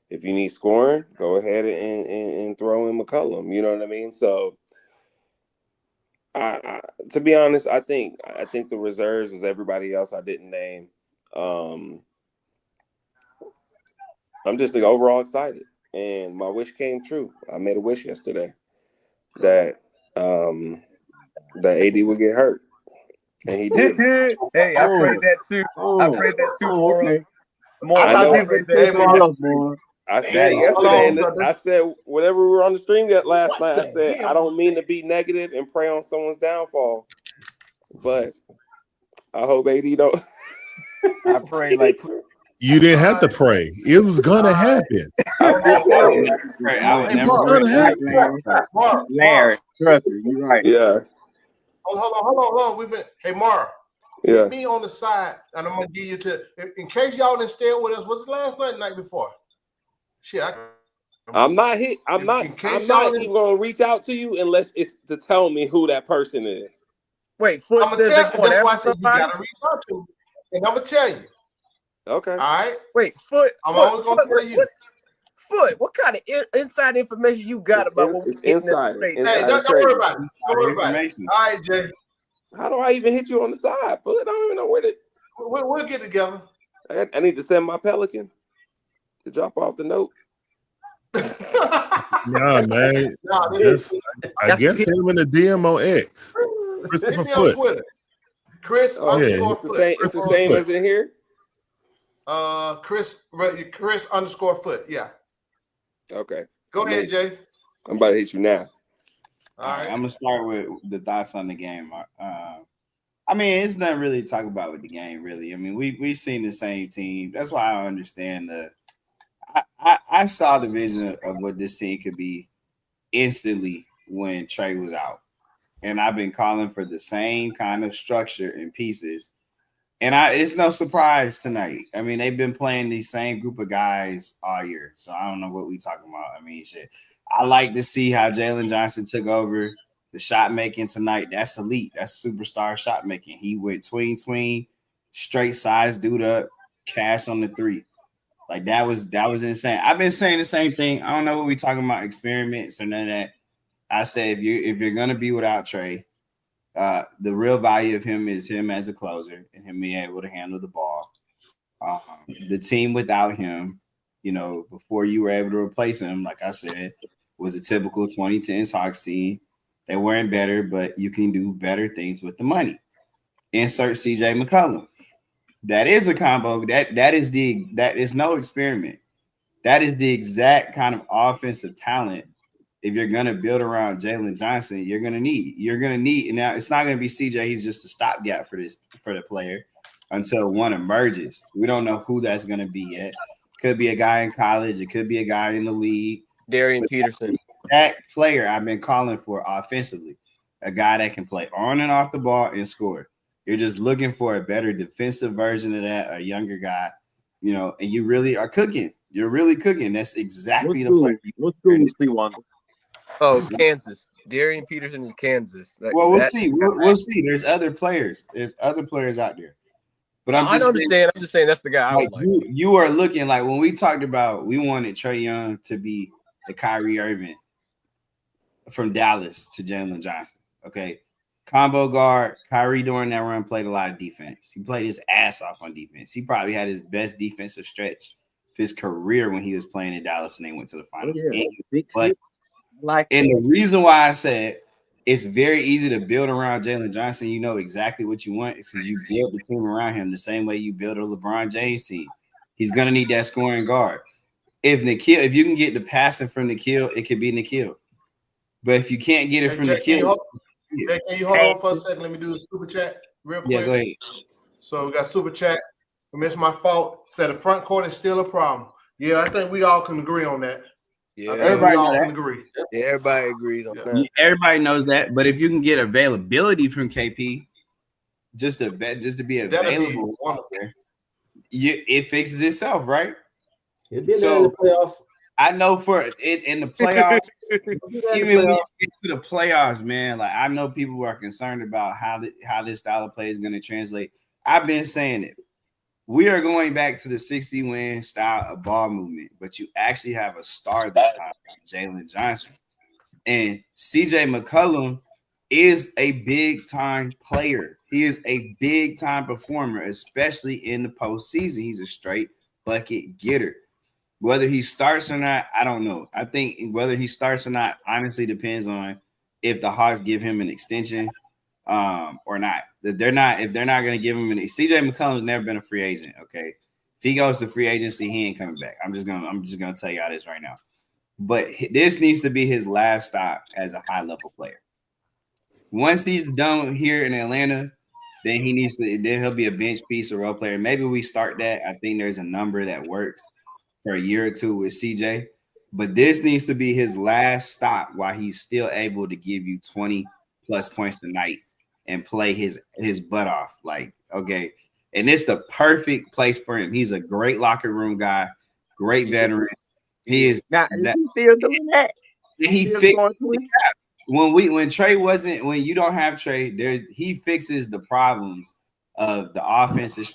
If you need scoring, go ahead and throw in McCollum. You know what I mean? So, to be honest, I think the reserves is everybody else I didn't name. I'm just overall excited, and my wish came true. I made a wish yesterday that AD would get hurt, and he did. Hey, I prayed that too. I prayed that too for him. More. I prayed that too. I said yesterday, and I said whenever we were on the stream last night, I said I don't mean to be negative and pray on someone's downfall, but I hope AD don't. I pray like you didn't have to pray. It was gonna happen. I would never gonna happen. Larry, trust me, you're right. Yeah. Hold on. Hey, Mara. Yeah. Get me on the side, and I'm gonna give you in case y'all didn't stay with us. Was it last night, night before? Shit, I'm not even gonna reach out to you unless it's to tell me who that person is. Wait, Foot I'm gonna says tell they're going that's why I after said you somebody? gotta reach out to me, and I'm gonna tell you. Okay. All right. Wait, Foot. I'm always gonna tell you. Foot, what kind of inside information you got about what we're getting insider? Hey, don't worry about it. Don't worry about it. All right, Jay. How do I even hit you on the side? Foot? I don't even know where to. We'll get together. I need to send my Pelican to drop off the note. Nah, man. I guess him in the DM on X. Christopher Foot. Twitter. Chris underscore Foot. It's the same as in here. Chris underscore Foot. Yeah. Okay. Go ahead, Jay. I'm about to hit you now. All right. I'm gonna start with the thoughts on the game. I mean, it's nothing really to talk about with the game, really. I mean, we've seen the same team. That's why I understand I saw the vision of what this team could be instantly when Trey was out. And I've been calling for the same kind of structure and pieces. And it's no surprise tonight. I mean, they've been playing these same group of guys all year. So I don't know what we talking about. I mean, shit. I like to see how Jalen Johnson took over the shot making tonight. That's elite. That's superstar shot making. He went tween, straight size, dude up, cash on the three. Like that was insane. I've been saying the same thing. I don't know what we talking about, experiments or none of that. I said if you're gonna be without Trey, the real value of him is him as a closer and him being able to handle the ball. The team without him, you know, before you were able to replace him, like I said, was a typical 2010s Hawks team. They weren't better, but you can do better things with the money. Insert CJ McCollum. That is a combo. That is no experiment. That is the exact kind of offensive talent. If you're gonna build around Jalen Johnson, you're gonna need. And now it's not gonna be CJ. He's just a stopgap for the player until one emerges. We don't know who that's gonna be yet. Could be a guy in college. It could be a guy in the league. Darian Peterson. That player I've been calling for offensively, a guy that can play on and off the ball and score. You're just looking for a better defensive version of that, a younger guy, you know, and you really are cooking. You're really cooking. That's exactly the player. What school is T1? Oh, Kansas. Darian Peterson is Kansas. We'll see. We'll see. There's other players. There's other players out there. But I understand. I'm just saying that's the guy I would like. You are looking like when we talked about we wanted Trae Young to be the Kyrie Irving from Dallas to Jalen Johnson. Okay. Combo guard, Kyrie during that run played a lot of defense. He played his ass off on defense. He probably had his best defensive stretch of his career when he was playing in Dallas and they went to the finals. Yeah. And the reason why I said it's very easy to build around Jalen Johnson. You know exactly what you want because you build the team around him the same way you build a LeBron James team. He's gonna need that scoring guard. If you can get the passing from Nikhil, it could be Nikhil. But if you can't get it from Nikhil, can you hold on for a second? Let me do the super chat real quick. Yeah, go ahead. So we got super chat. It's my fault. Said the front court is still a problem. Yeah, I think we all can agree on that. Yeah, everybody all can agree. Yeah, everybody agrees on that. Everybody knows that. But if you can get availability from KP, just to be available, it fixes itself, right? It'll be there in the playoffs. I know for it in the playoffs. Even when you get to the playoffs, man, like I know people are concerned about how this style of play is going to translate. I've been saying it. We are going back to the 60-win style of ball movement, but you actually have a star this time, Jalen Johnson. And CJ McCollum is a big-time player. He is a big-time performer, especially in the postseason. He's a straight bucket getter. Whether he starts or not, I don't know. I think whether he starts or not honestly depends on if the Hawks give him an extension or not. If they're not going to give him CJ McCollum's never been a free agent. Okay, if he goes to free agency, he ain't coming back. I'm just gonna tell y'all this right now. But this needs to be his last stop as a high level player. Once he's done here in Atlanta, then he'll be a bench piece or role player. Maybe we start that. I think there's a number that works for a year or two with CJ, but this needs to be his last stop while he's still able to give you 20 plus points a night and play his butt off. Like, okay. And it's the perfect place for him. He's a great locker room guy, great veteran. He is now, that. He's still doing that. He fixed when Trey wasn't, when you don't have Trey, he fixes the problems of the offensive.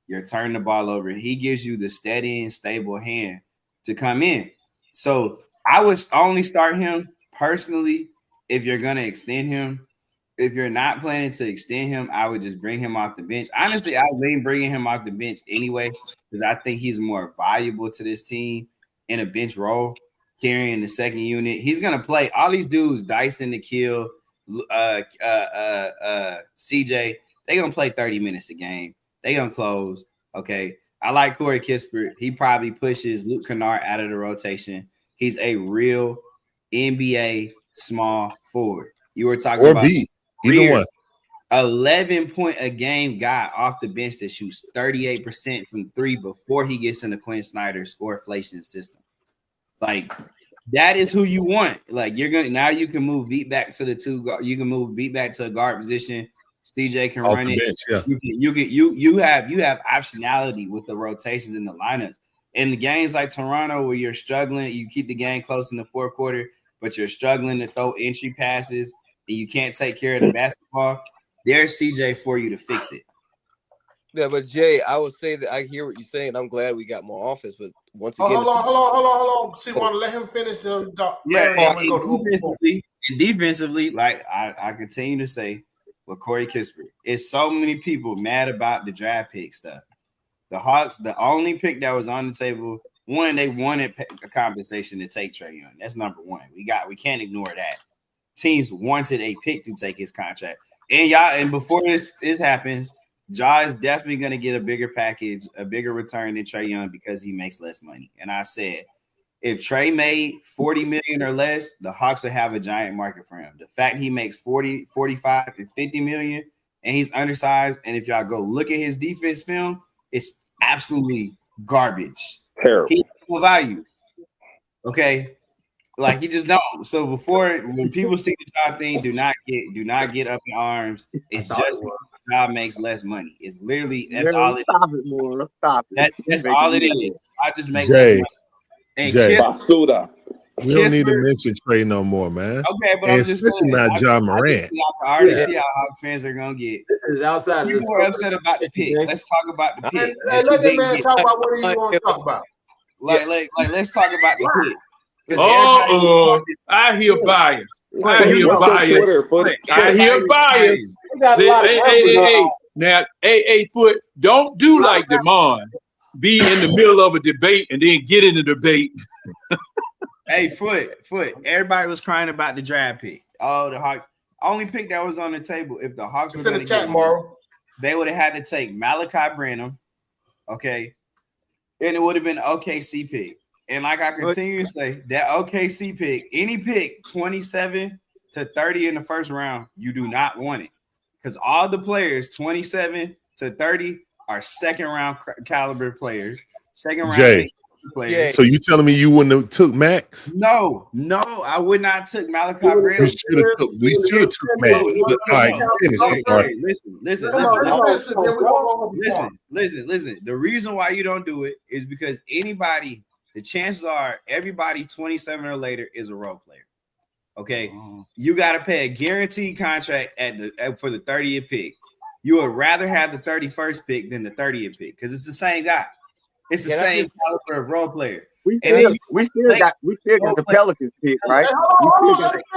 You're turning the ball over. He gives you the steady and stable hand to come in. So I would only start him personally if you're going to extend him. If you're not planning to extend him, I would just bring him off the bench. Honestly, I lean bringing him off the bench anyway because I think he's more valuable to this team in a bench role, carrying the second unit. He's going to play all these dudes, Dyson, Nikhil, CJ. They're going to play 30 minutes a game. They gonna close. Okay. I like Corey Kispert. He probably pushes Luke Kennard out of the rotation. He's a real NBA small forward. You were talking about either one. 11-point a game guy off the bench that shoots 38% from three before he gets in the Quinn Snyder scoreflation system. Like that is who you want. Like you can move Beat back to the two guard. You can move Beat back to a guard position. CJ can run it. Bench, yeah. You have optionality with the rotations in the lineups. In the games like Toronto, where you're struggling, you keep the game close in the fourth quarter, but you're struggling to throw entry passes and you can't take care of the basketball. There's CJ for you to fix it. Yeah, but Jay, I would say that I hear what you're saying. I'm glad we got more offense, but once again, hold on. See, want to let him finish the defensively, like I continue to say. With Corey Kispert, it's so many people mad about the draft pick stuff. The Hawks, the only pick that was on the table, one, they wanted a compensation to take Trae Young. That's number one. We can't ignore that. Teams wanted a pick to take his contract. And before this happens, Ja is definitely going to get a bigger package, a bigger return than Trae Young because he makes less money. And I said, if Trae made $40 million or less, the Hawks would have a giant market for him. The fact he makes 40, 45, and 50 million, and he's undersized, and if y'all go look at his defense film, it's absolutely garbage. Terrible. He has no value. Okay, like he just don't. So when people see the job thing, do not get up in arms. It's just the job makes less money. It's literally that's all it is. Stop it. That's all it is. I just make less money. And Jay, Basuda. We don't need to mention Trey no more, man. Okay, but and I'm just especially saying, not John Morant. I already see how Hawks fans are gonna get. This is outside. People are upset about the pick. Let's talk about the pick. Let that man talk about what he want to talk about. Like, let's talk about the pick. I hear bias. I hear bias. Hey. Now, Foot, don't do like Demond. Be in the middle of a debate and then get in the debate. Hey, Foot. Everybody was crying about the draft pick. Oh, the Hawks. Only pick that was on the table. If the Hawks were It's in going the to chat, Morrow. they would have had to take Malachi Branham, okay, and it would have been OKC pick. And like I continue to say, that OKC pick, any pick 27 to 30 in the first round, you do not want it because all the players 27 to 30 are second round caliber players. Second round players. So you telling me you wouldn't have took Max? No, I would not took Malachi Branham. We should have took Max. All right, finish it. Listen. The reason why you don't do it is because the chances are everybody 27 or later is a role player. Okay, you got to pay a guaranteed contract for the 30th pick. You would rather have the 31st pick than the 30th pick because it's the same guy. It's the same caliber of role player. We still got the Pelicans pick, right?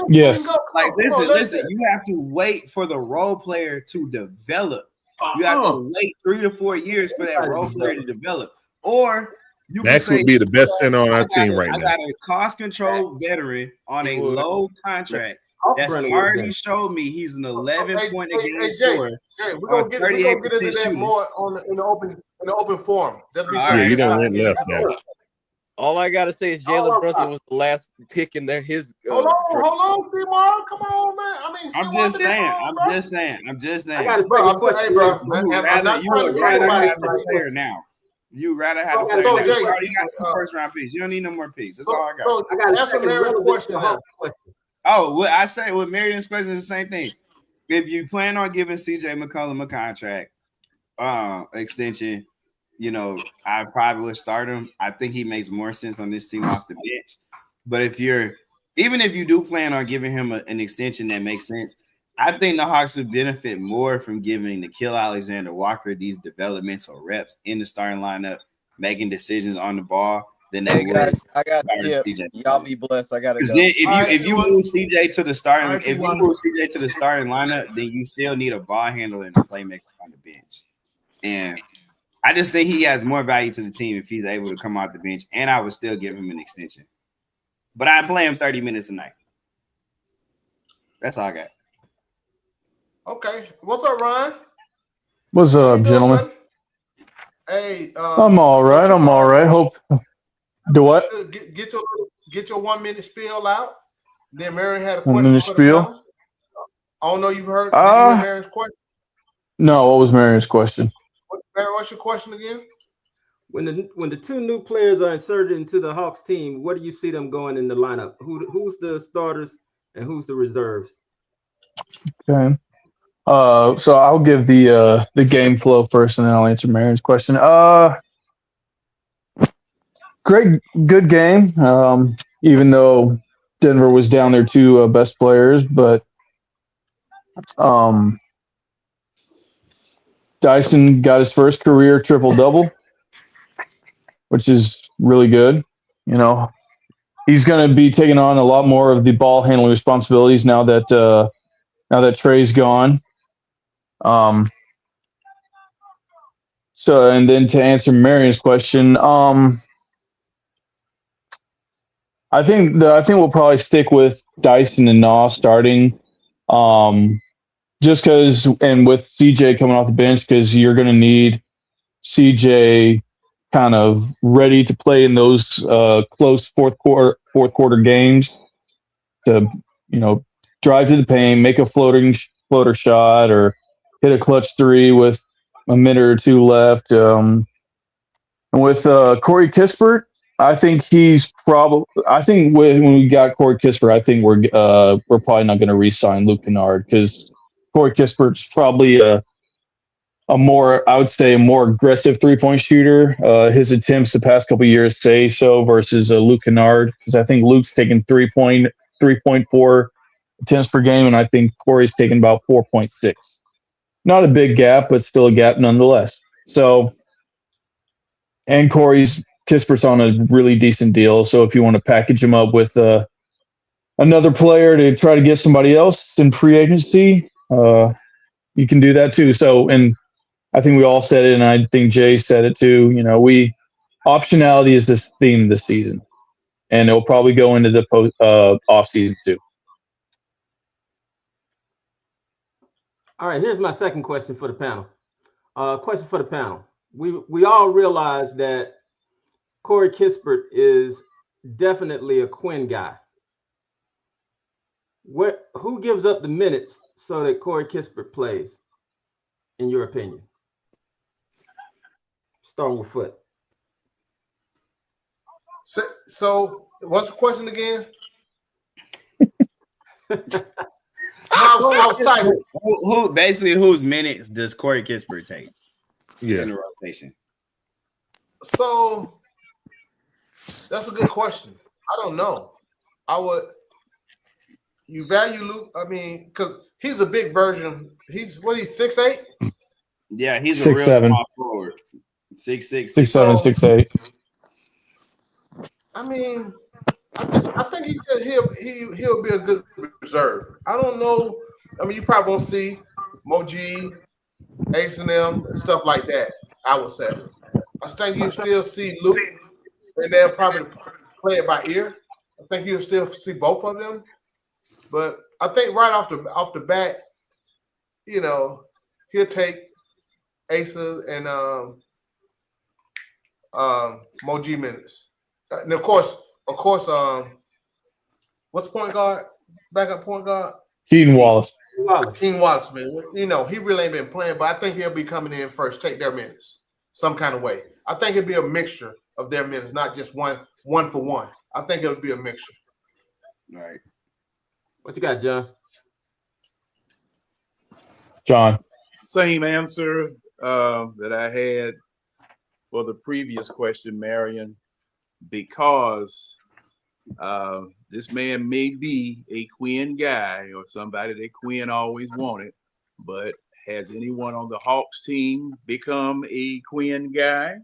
Yes. Like listen. You have to wait for the role player to develop. You have to wait 3 to 4 years for that role player to develop. Or you Max can say, would be the best center on our team right now. I got a cost control veteran on a low contract that's already showed me he's an 11-point a game scorer. Jay, we're gonna get into that more in the open forum. You don't win left now. All I gotta say is Jalen Brunson was the last pick in there. Hold on, Seymour. Come on, man. I mean, I'm just saying. I got a question, bro. You would rather have the player now. You rather have the player now. You already got 2 first round picks. You don't need no more picks. That's all I got. I got to ask Mary's question now. Oh, what I say with Marion's question is the same thing. If you plan on giving CJ McCollum a contract extension, I probably would start him. I think he makes more sense on this team off the bench. But even if you do plan on giving him an extension that makes sense, I think the Hawks would benefit more from giving Nickeil Alexander-Walker these developmental reps in the starting lineup, making decisions on the ball. Then they would. I got y'all be blessed. I gotta go. Then if you move CJ to the starting, lineup, then you still need a ball handler and a playmaker on the bench. And I just think he has more value to the team if he's able to come off the bench, and I would still give him an extension. But I play him 30 minutes a night. That's all I got. Okay. What's up, Ryan? What's up, gentlemen? Hey, I'm all right. Hope. Do what? Get your 1 minute spiel out. Then Marion had a 1 question. minute spiel. I don't know. You've heard Marion's question. No. What was Marion's question? What's your question again? When the 2 new players are inserted into the Hawks team, what do you see them going in the lineup? Who's the starters and who's the reserves? Okay. So I'll give the game flow first, and then I'll answer Marion's question. Good game. Even though Denver was down their 2 best players, but Dyson got his first career triple-double, which is really good. He's going to be taking on a lot more of the ball handling responsibilities now that Trey's gone. So, and then to answer Marion's question, I think we'll probably stick with Dyson and Nas starting, just because, and with CJ coming off the bench, because you're going to need CJ kind of ready to play in those close fourth quarter games to drive to the paint, make a floater shot, or hit a clutch 3 with a minute or 2 left. And with Corey Kispert, I think when we got Corey Kispert, I think we're probably not going to re-sign Luke Kennard because Corey Kispert's probably a more aggressive 3-point shooter. His attempts the past couple of years say so versus Luke Kennard, because I think Luke's taken 3.4 attempts per game, and I think Corey's taken about 4.6. Not a big gap, but still a gap nonetheless. So, and Kispert's on a really decent deal. So if you want to package him up with another player to try to get somebody else in free agency, you can do that too. So, and I think we all said it, and I think Jay said it too. Optionality is this theme this season, and it'll probably go into the off season too. All right, here's my second question for the panel. Question for the panel. We all realize that Corey Kispert is definitely a Quinn guy. Who gives up the minutes so that Corey Kispert plays, in your opinion? Starting with Foot. So what's the question again? I was typing. Who basically whose minutes does Corey Kispert take? Yeah, in the rotation. So that's a good question. I don't know. You value Luke? I mean, because he's a big version. He's 6'8"? Yeah, he's 6'7". a real small forward. 6'6", 6'7", 6'8". I mean, I think he'll be a good reserve. I don't know. I mean, you probably won't see Moji, Ace and them, and stuff like that. I would say. I think you still see Luke, and they'll probably play it by ear. I think you'll still see both of them. But I think right off the bat, you know, he'll take Asa and Moji minutes. And of course, what's point guard? Backup point guard? Keaton Wallace. Keaton Wallace, man. You know, he really ain't been playing, but I think he'll be coming in first, take their minutes some kind of way. I think it'll be a mixture of their minutes, not just one for one. I think it'll be a mixture. Right. What you got, John? John. Same answer that I had for the previous question, Marion, because this man may be a Quinn guy or somebody that Quinn always wanted, but has anyone on the Hawks team become a Quinn guy?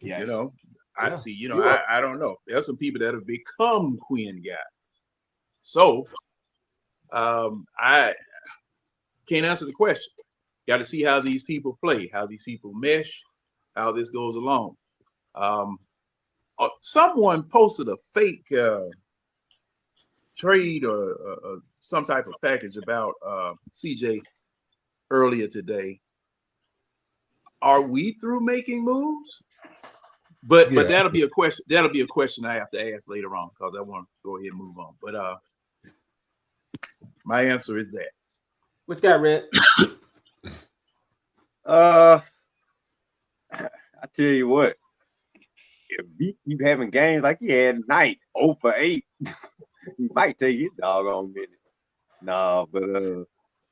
Yes. You know, I don't know. There's some people that have become Quinn guys. So I can't answer the question. Got to see how these people play, how these people mesh, how this goes along. Someone posted a fake trade or some type of package about CJ earlier today. Are we through making moves? But that'll be a question. That'll be a question I have to ask later on because I want to go ahead and move on. But my answer is that. What you got, Red? I tell you what, if he keep having games like he had tonight, 0 for 8, he might take his doggone minutes. No, but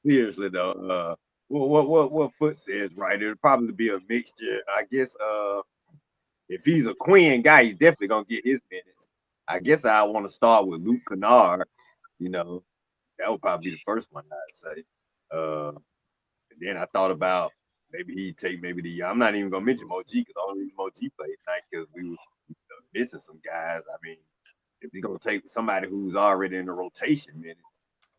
seriously though, what Foot says right, it'll probably be a mixture. I guess if he's a Quinn guy, he's definitely gonna get his minutes. I guess I want to start with Luke Kennard. You know, that would probably be the first one I'd say. And then I thought about maybe he'd take I'm not even gonna mention Moji because the only reason Moji played tonight because we were missing some guys. I mean, if he's gonna take somebody who's already in the rotation minutes,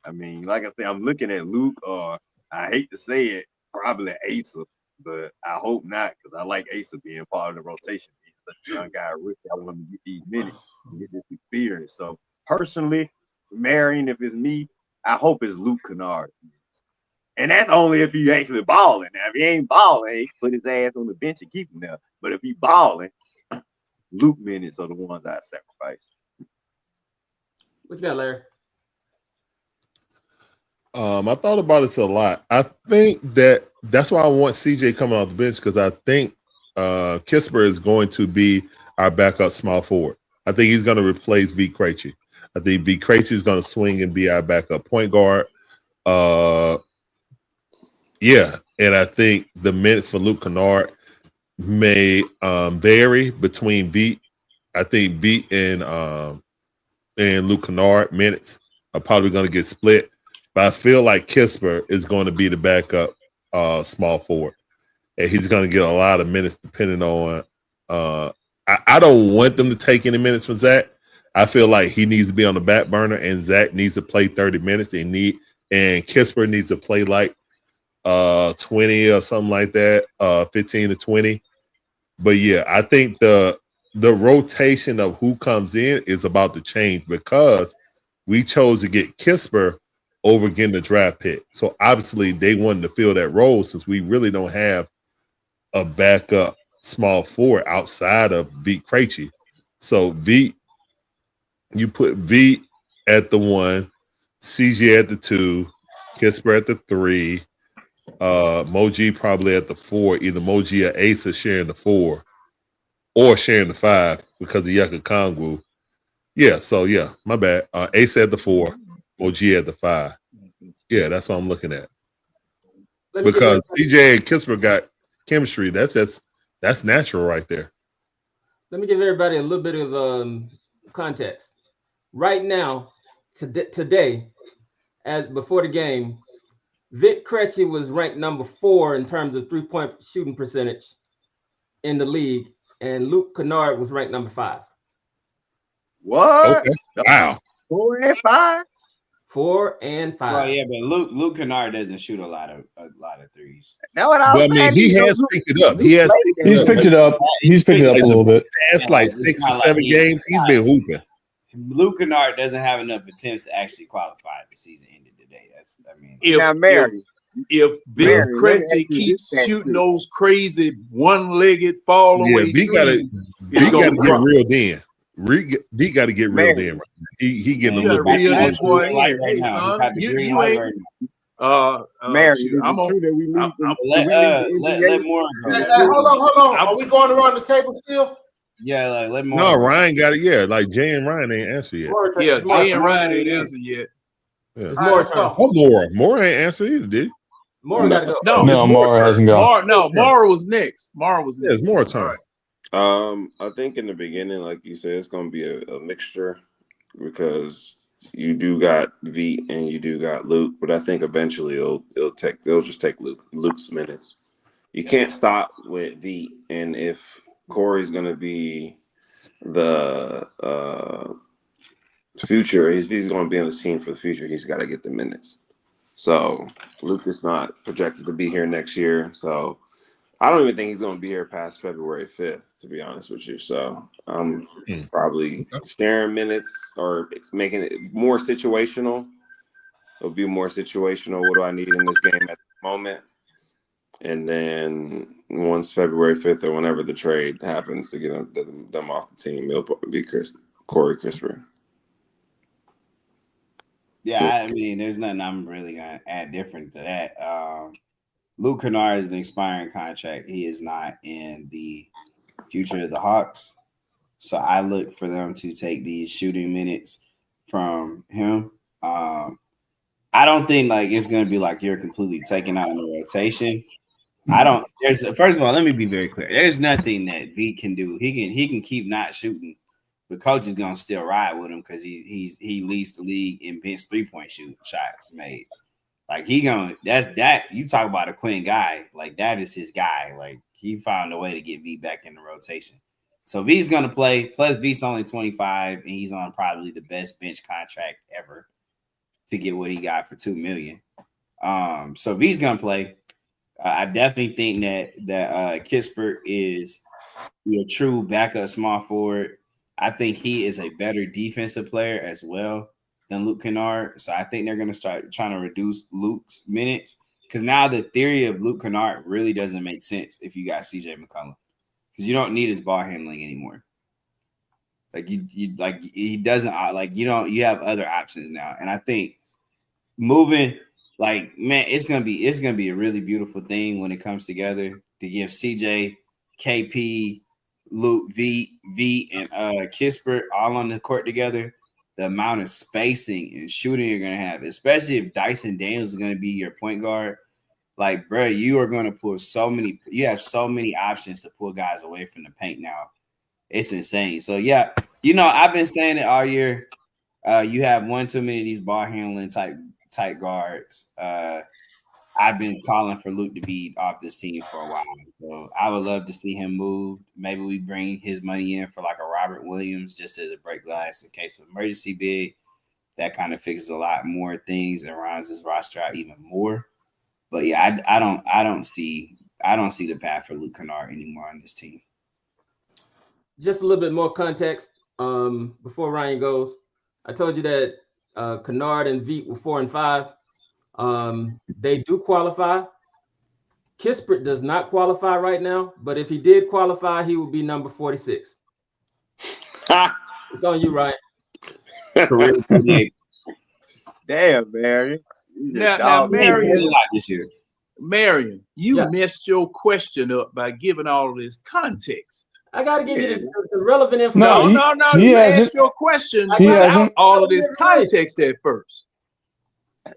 I mean, like I said, I'm looking at Luke or I hate to say it, probably Asa, but I hope not because I like Asa being part of the rotation. He's such a young guy, rookie. I want him to get these minutes and get this experience. So personally, Marion, if it's me, I hope it's Luke Kennard. And that's only if he actually balling. Now, if he ain't balling, he put his ass on the bench and keep him there. But if he balling, Luke minutes are the ones I sacrifice. What you got, Larry? I thought about it a lot. I think that's why I want CJ coming off the bench because I think Kispert is going to be our backup small forward. I think he's going to replace V. Krejci. I think V. Krejci is going to swing and be our backup point guard. Yeah, and I think the minutes for Luke Kennard may vary between V. I think V and Luke Kennard minutes are probably going to get split. But I feel like Kispert is going to be the backup small forward. And he's going to get a lot of minutes depending on I don't want them to take any minutes from Zach. I feel like he needs to be on the back burner and Zach needs to play 30 minutes. And Kispert needs to play like 20 or something like that, 15 to 20. But yeah, I think the rotation of who comes in is about to change because we chose to get Kispert over getting the draft pick. So obviously they wanted to fill that role since we really don't have a backup small forward outside of Vit Krejci. So Vit, you put Vit at the 1, CJ at the 2, Kisper at the 3, Moji probably at the 4. Either Moji or Ace are sharing the 4 or sharing the 5 because of Yucca Kongwu. Yeah, so yeah, my bad. Ace at the 4, Moji at the 5. Yeah, that's what I'm looking at. Because CJ and Kisper got chemistry. That's natural right there. Let me give everybody a little bit of context. Right now, today, as before the game, Vit Krejci was ranked number 4 in terms of 3-point shooting percentage in the league, and Luke Kennard was ranked number 5. What? Okay. Wow. 4 and 5. 4 and 5. Well, yeah, but Luke Kennard doesn't shoot a lot of threes. Now what I was But I mean, saying, he has picked it up. He's picked it up. He's picked it up a little bit. That's like 6 or 7 games. He's been hooping. Luke Kennard doesn't have enough attempts to actually qualify if the season ended today. If Vit Krejci keeps shooting those crazy one-legged fall away, Vit got to get reeled in. Vit got to get reeled in. He getting a little bit. Hey, son, you ain't. Mary, I'm on. Let more go. Hey, hold on. Are we going around the table still? Yeah, like let more. No, Ryan got it. Yeah, like Jay and Ryan ain't answered yet. Yeah, Jay and Ryan ain't answered yet. Yeah. More ain't answered either, did he? More got to go. No, Mara hasn't gone. Mara was next. Mara was next. Yeah, it's more time. I think in the beginning, like you said, it's going to be a mixture because you do got V and you do got Luke, but I think eventually they'll just take Luke's minutes. You can't stop with V, and if Corey's going to be the future, if he's going to be on the team for the future, he's got to get the minutes. So Luke is not projected to be here next year, so I don't even think he's going to be here past February 5th, to be honest with you. So I'm probably staring minutes or making it more situational. It'll be more situational. What do I need in this game at the moment? And then once February 5th or whenever the trade happens to get them off the team, it'll be Corey Kisper. Yeah, I mean, there's nothing I'm really going to add different to that. Luke Kennard is an expiring contract. He is not in the future of the Hawks. So I look for them to take these shooting minutes from him. I don't think like it's going to be like you're completely taken out in the rotation. First of all, let me be very clear. There's nothing that V can do. He can keep not shooting. The coach is gonna still ride with him because he leads the league in bench 3-point shots made. Like that you talk about a Quinn guy, like that is his guy. Like he found a way to get V back in the rotation. So V's gonna play. Plus V's only 25 and he's on probably the best bench contract ever to get what he got for $2 million. So V's gonna play. I definitely think that Kisper is a true backup small forward. I think he is a better defensive player as well than Luke Kennard. So I think they're going to start trying to reduce Luke's minutes because now the theory of Luke Kennard really doesn't make sense if you got CJ McCollum because you don't need his ball handling anymore. Like he doesn't you have other options now. And I think moving it's gonna be a really beautiful thing when it comes together to give CJ, KP, Luke, V, and Kisper all on the court together. The amount of spacing and shooting you're gonna have, especially if Dyson Daniels is gonna be your point guard. Like, bro, you are gonna pull you have so many options to pull guys away from the paint now. It's insane. So yeah, I've been saying it all year. You have one too many of these ball handling type guards. I've been calling for Luke to be off this team for a while. So I would love to see him move. Maybe we bring his money in for like a Robert Williams just as a break glass in case of emergency bid. That kind of fixes a lot more things and rounds his roster out even more. But yeah, I don't see the path for Luke Kennard anymore on this team. Just a little bit more context before Ryan goes. I told you that Kennard and Veet were 4 and 5. They do qualify. Kispert does not qualify right now, but if he did qualify, he would be number 46. It's on you, Ryan. Career 28. Damn, Marion. Now, Marion, this year. Marion, you messed your question up by giving all this context. I got to give you the relevant information. No. You asked your question without all of this context at first.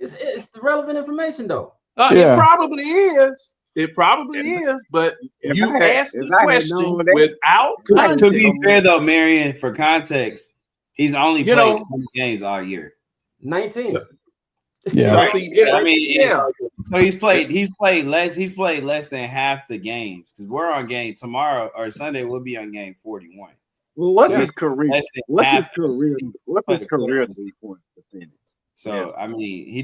It's the relevant information, though. It probably is. It probably is, but you asked the question without context. To be fair, though, Marion, for context, he's only played 20 games all year. 19. Yeah. Right. So he's played less than half the games because we're on game tomorrow or Sunday. We'll be on game 41. Well, what's his career? What's his career 3-point percentage? So I mean, he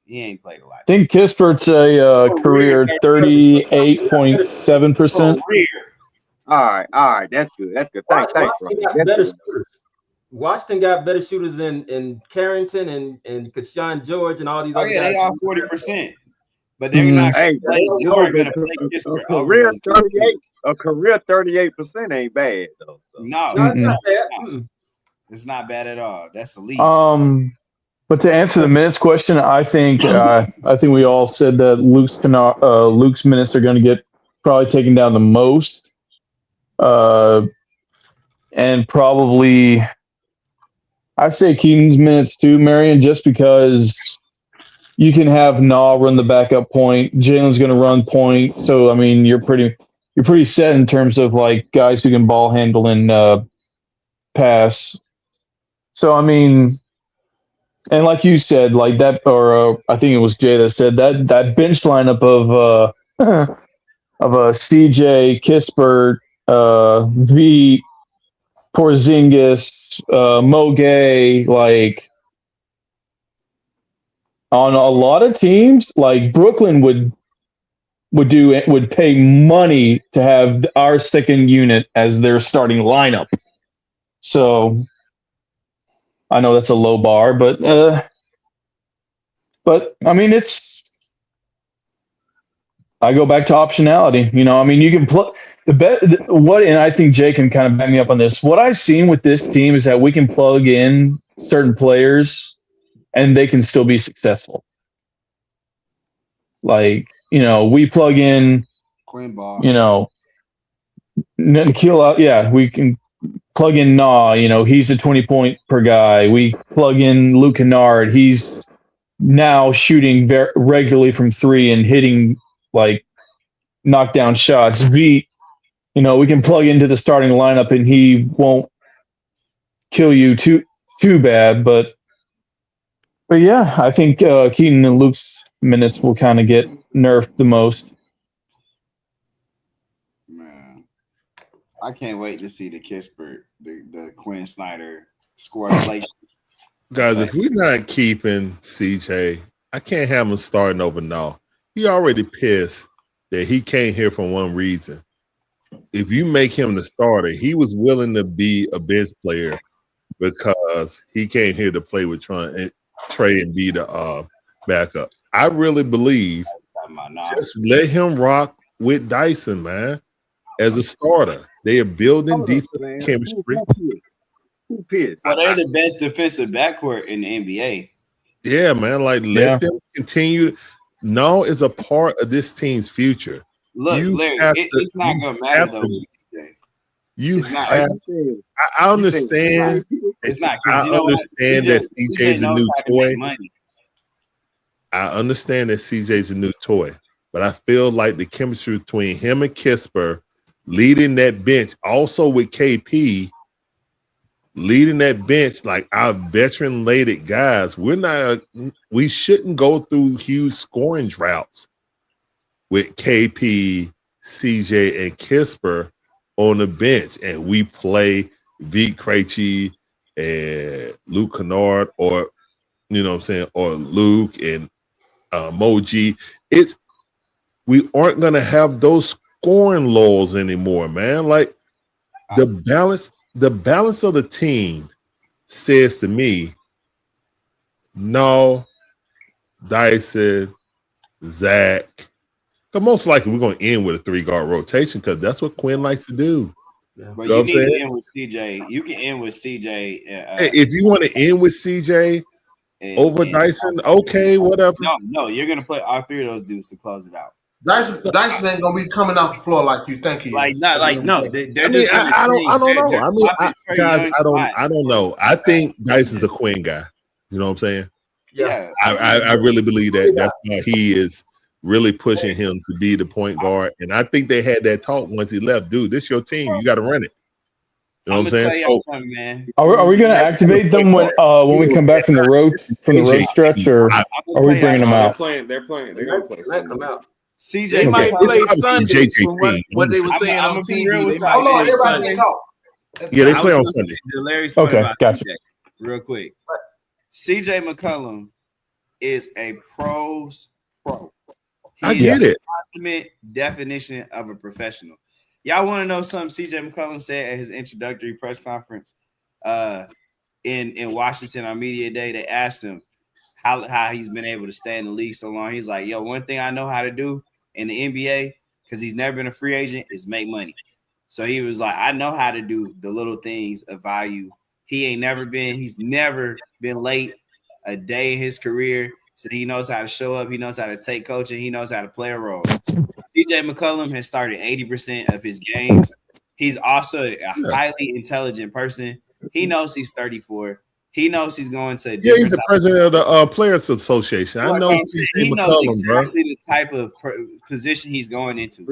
ain't played a lot. I think Kispert's a career 38.7%. All right, that's good. Thanks, bro. Washington got better shooters in Carrington and Kashawn George and all these other guys. They all 40%. But they're not going to play Kispert. A career 38% ain't bad though. So. No, it's not bad. It's not bad at all. That's elite. But to answer the minutes question, I think we all said that Luke's minutes are going to get probably taken down the most, and probably I say Keaton's minutes too, Marion, just because you can have Nah run the backup point. Jalen's going to run point, so I mean you're pretty set in terms of like guys who can ball handle and pass. So I mean, and like you said, like that, or I think it was Jay that said that bench lineup of CJ, Kispert, V, Porzingis, Mogay, like on a lot of teams, like Brooklyn would pay money to have our second unit as their starting lineup. So I know that's a low bar, but I mean I go back to optionality. You know, I mean you can plug and I think Jay can kind of back me up on this. What I've seen with this team is that we can plug in certain players and they can still be successful. Like, you know, we plug in Quinn Ball. You know, Nikhil out. Yeah, we can plug in Nah. You know, he's a 20-point per guy. We plug in Luke Kennard. He's now shooting very regularly from 3 and hitting like knockdown shots. V, you know, we can plug into the starting lineup and he won't kill you too bad. But yeah, I think Keaton and Luke's minutes will kind of get nerfed the most. Man, I can't wait to see the Kispert, the Quinn Snyder score inflation. Guys, if we're not keeping CJ, I can't have him starting over now. He already pissed that he came here for one reason. If you make him the starter, he was willing to be a bench player because he came here to play with Trey and be the backup. I really believe just let him rock with Dyson, man, as a starter. They are building defensive chemistry. Who pissed? Well, they're the best defensive backcourt in the NBA. Yeah, man. Like, let them continue. No is a part of this team's future. Look, Larry, it's not going to matter, though. I understand. It's not. I understand that CJ's a new toy. I understand that CJ's a new toy, but I feel like the chemistry between him and Kispert leading that bench, also with KP leading that bench, like our veteran-laden guys, we shouldn't go through huge scoring droughts with KP, CJ, and Kispert on the bench, and we play Vit Krejci and Luke Kennard, or you know what I'm saying, or Luke and Moji. We aren't gonna have those scoring lulls anymore, man. Like the balance of the team says to me, no, Dyson, Zach. But most likely we're going to end with a 3-guard rotation because that's what Quinn likes to do. Yeah. But you need to end with CJ. You can end with CJ. If you want to end with CJ over Dyson, okay, whatever. No, you're going to put all 3 of those dudes to close it out. Dyson ain't gonna be coming off the floor like you think he is. I don't know. I don't know. I think Dyson's a Quinn guy. You know what I'm saying? Yeah. I really believe that. That's why he is really pushing him to be the point guard. And I think they had that talk once he left. Dude, this is your team. You got to run it. You know what I'm saying? Man. Are we going to activate them when we come back from the road stretch, or are we bringing them out? They're going to play. Let them out. CJ They might play Sunday JJ from what they were saying on TV. They might Hold on, play everybody Sunday. talk. Yeah, they play on Sunday. Larry's point Okay, about gotcha. CJ, real quick. CJ McCollum is a pro's pro. I get it. Ultimate definition of a professional. Y'all want to know something CJ McCollum said at his introductory press conference in Washington on Media Day? They asked him how he's been able to stay in the league so long. He's like, yo, one thing I know how to do in the NBA, because he's never been a free agent, is make money. So he was like, I know how to do the little things of value. He's never been late a day in his career. So he knows how to show up. He knows how to take coaching. He knows how to play a role. CJ McCollum has started 80% of his games. He's also a highly intelligent person. He knows he's 34. He knows he's going to. Yeah, he's the president of the Players Association. I know he knows exactly the type of position he's going into.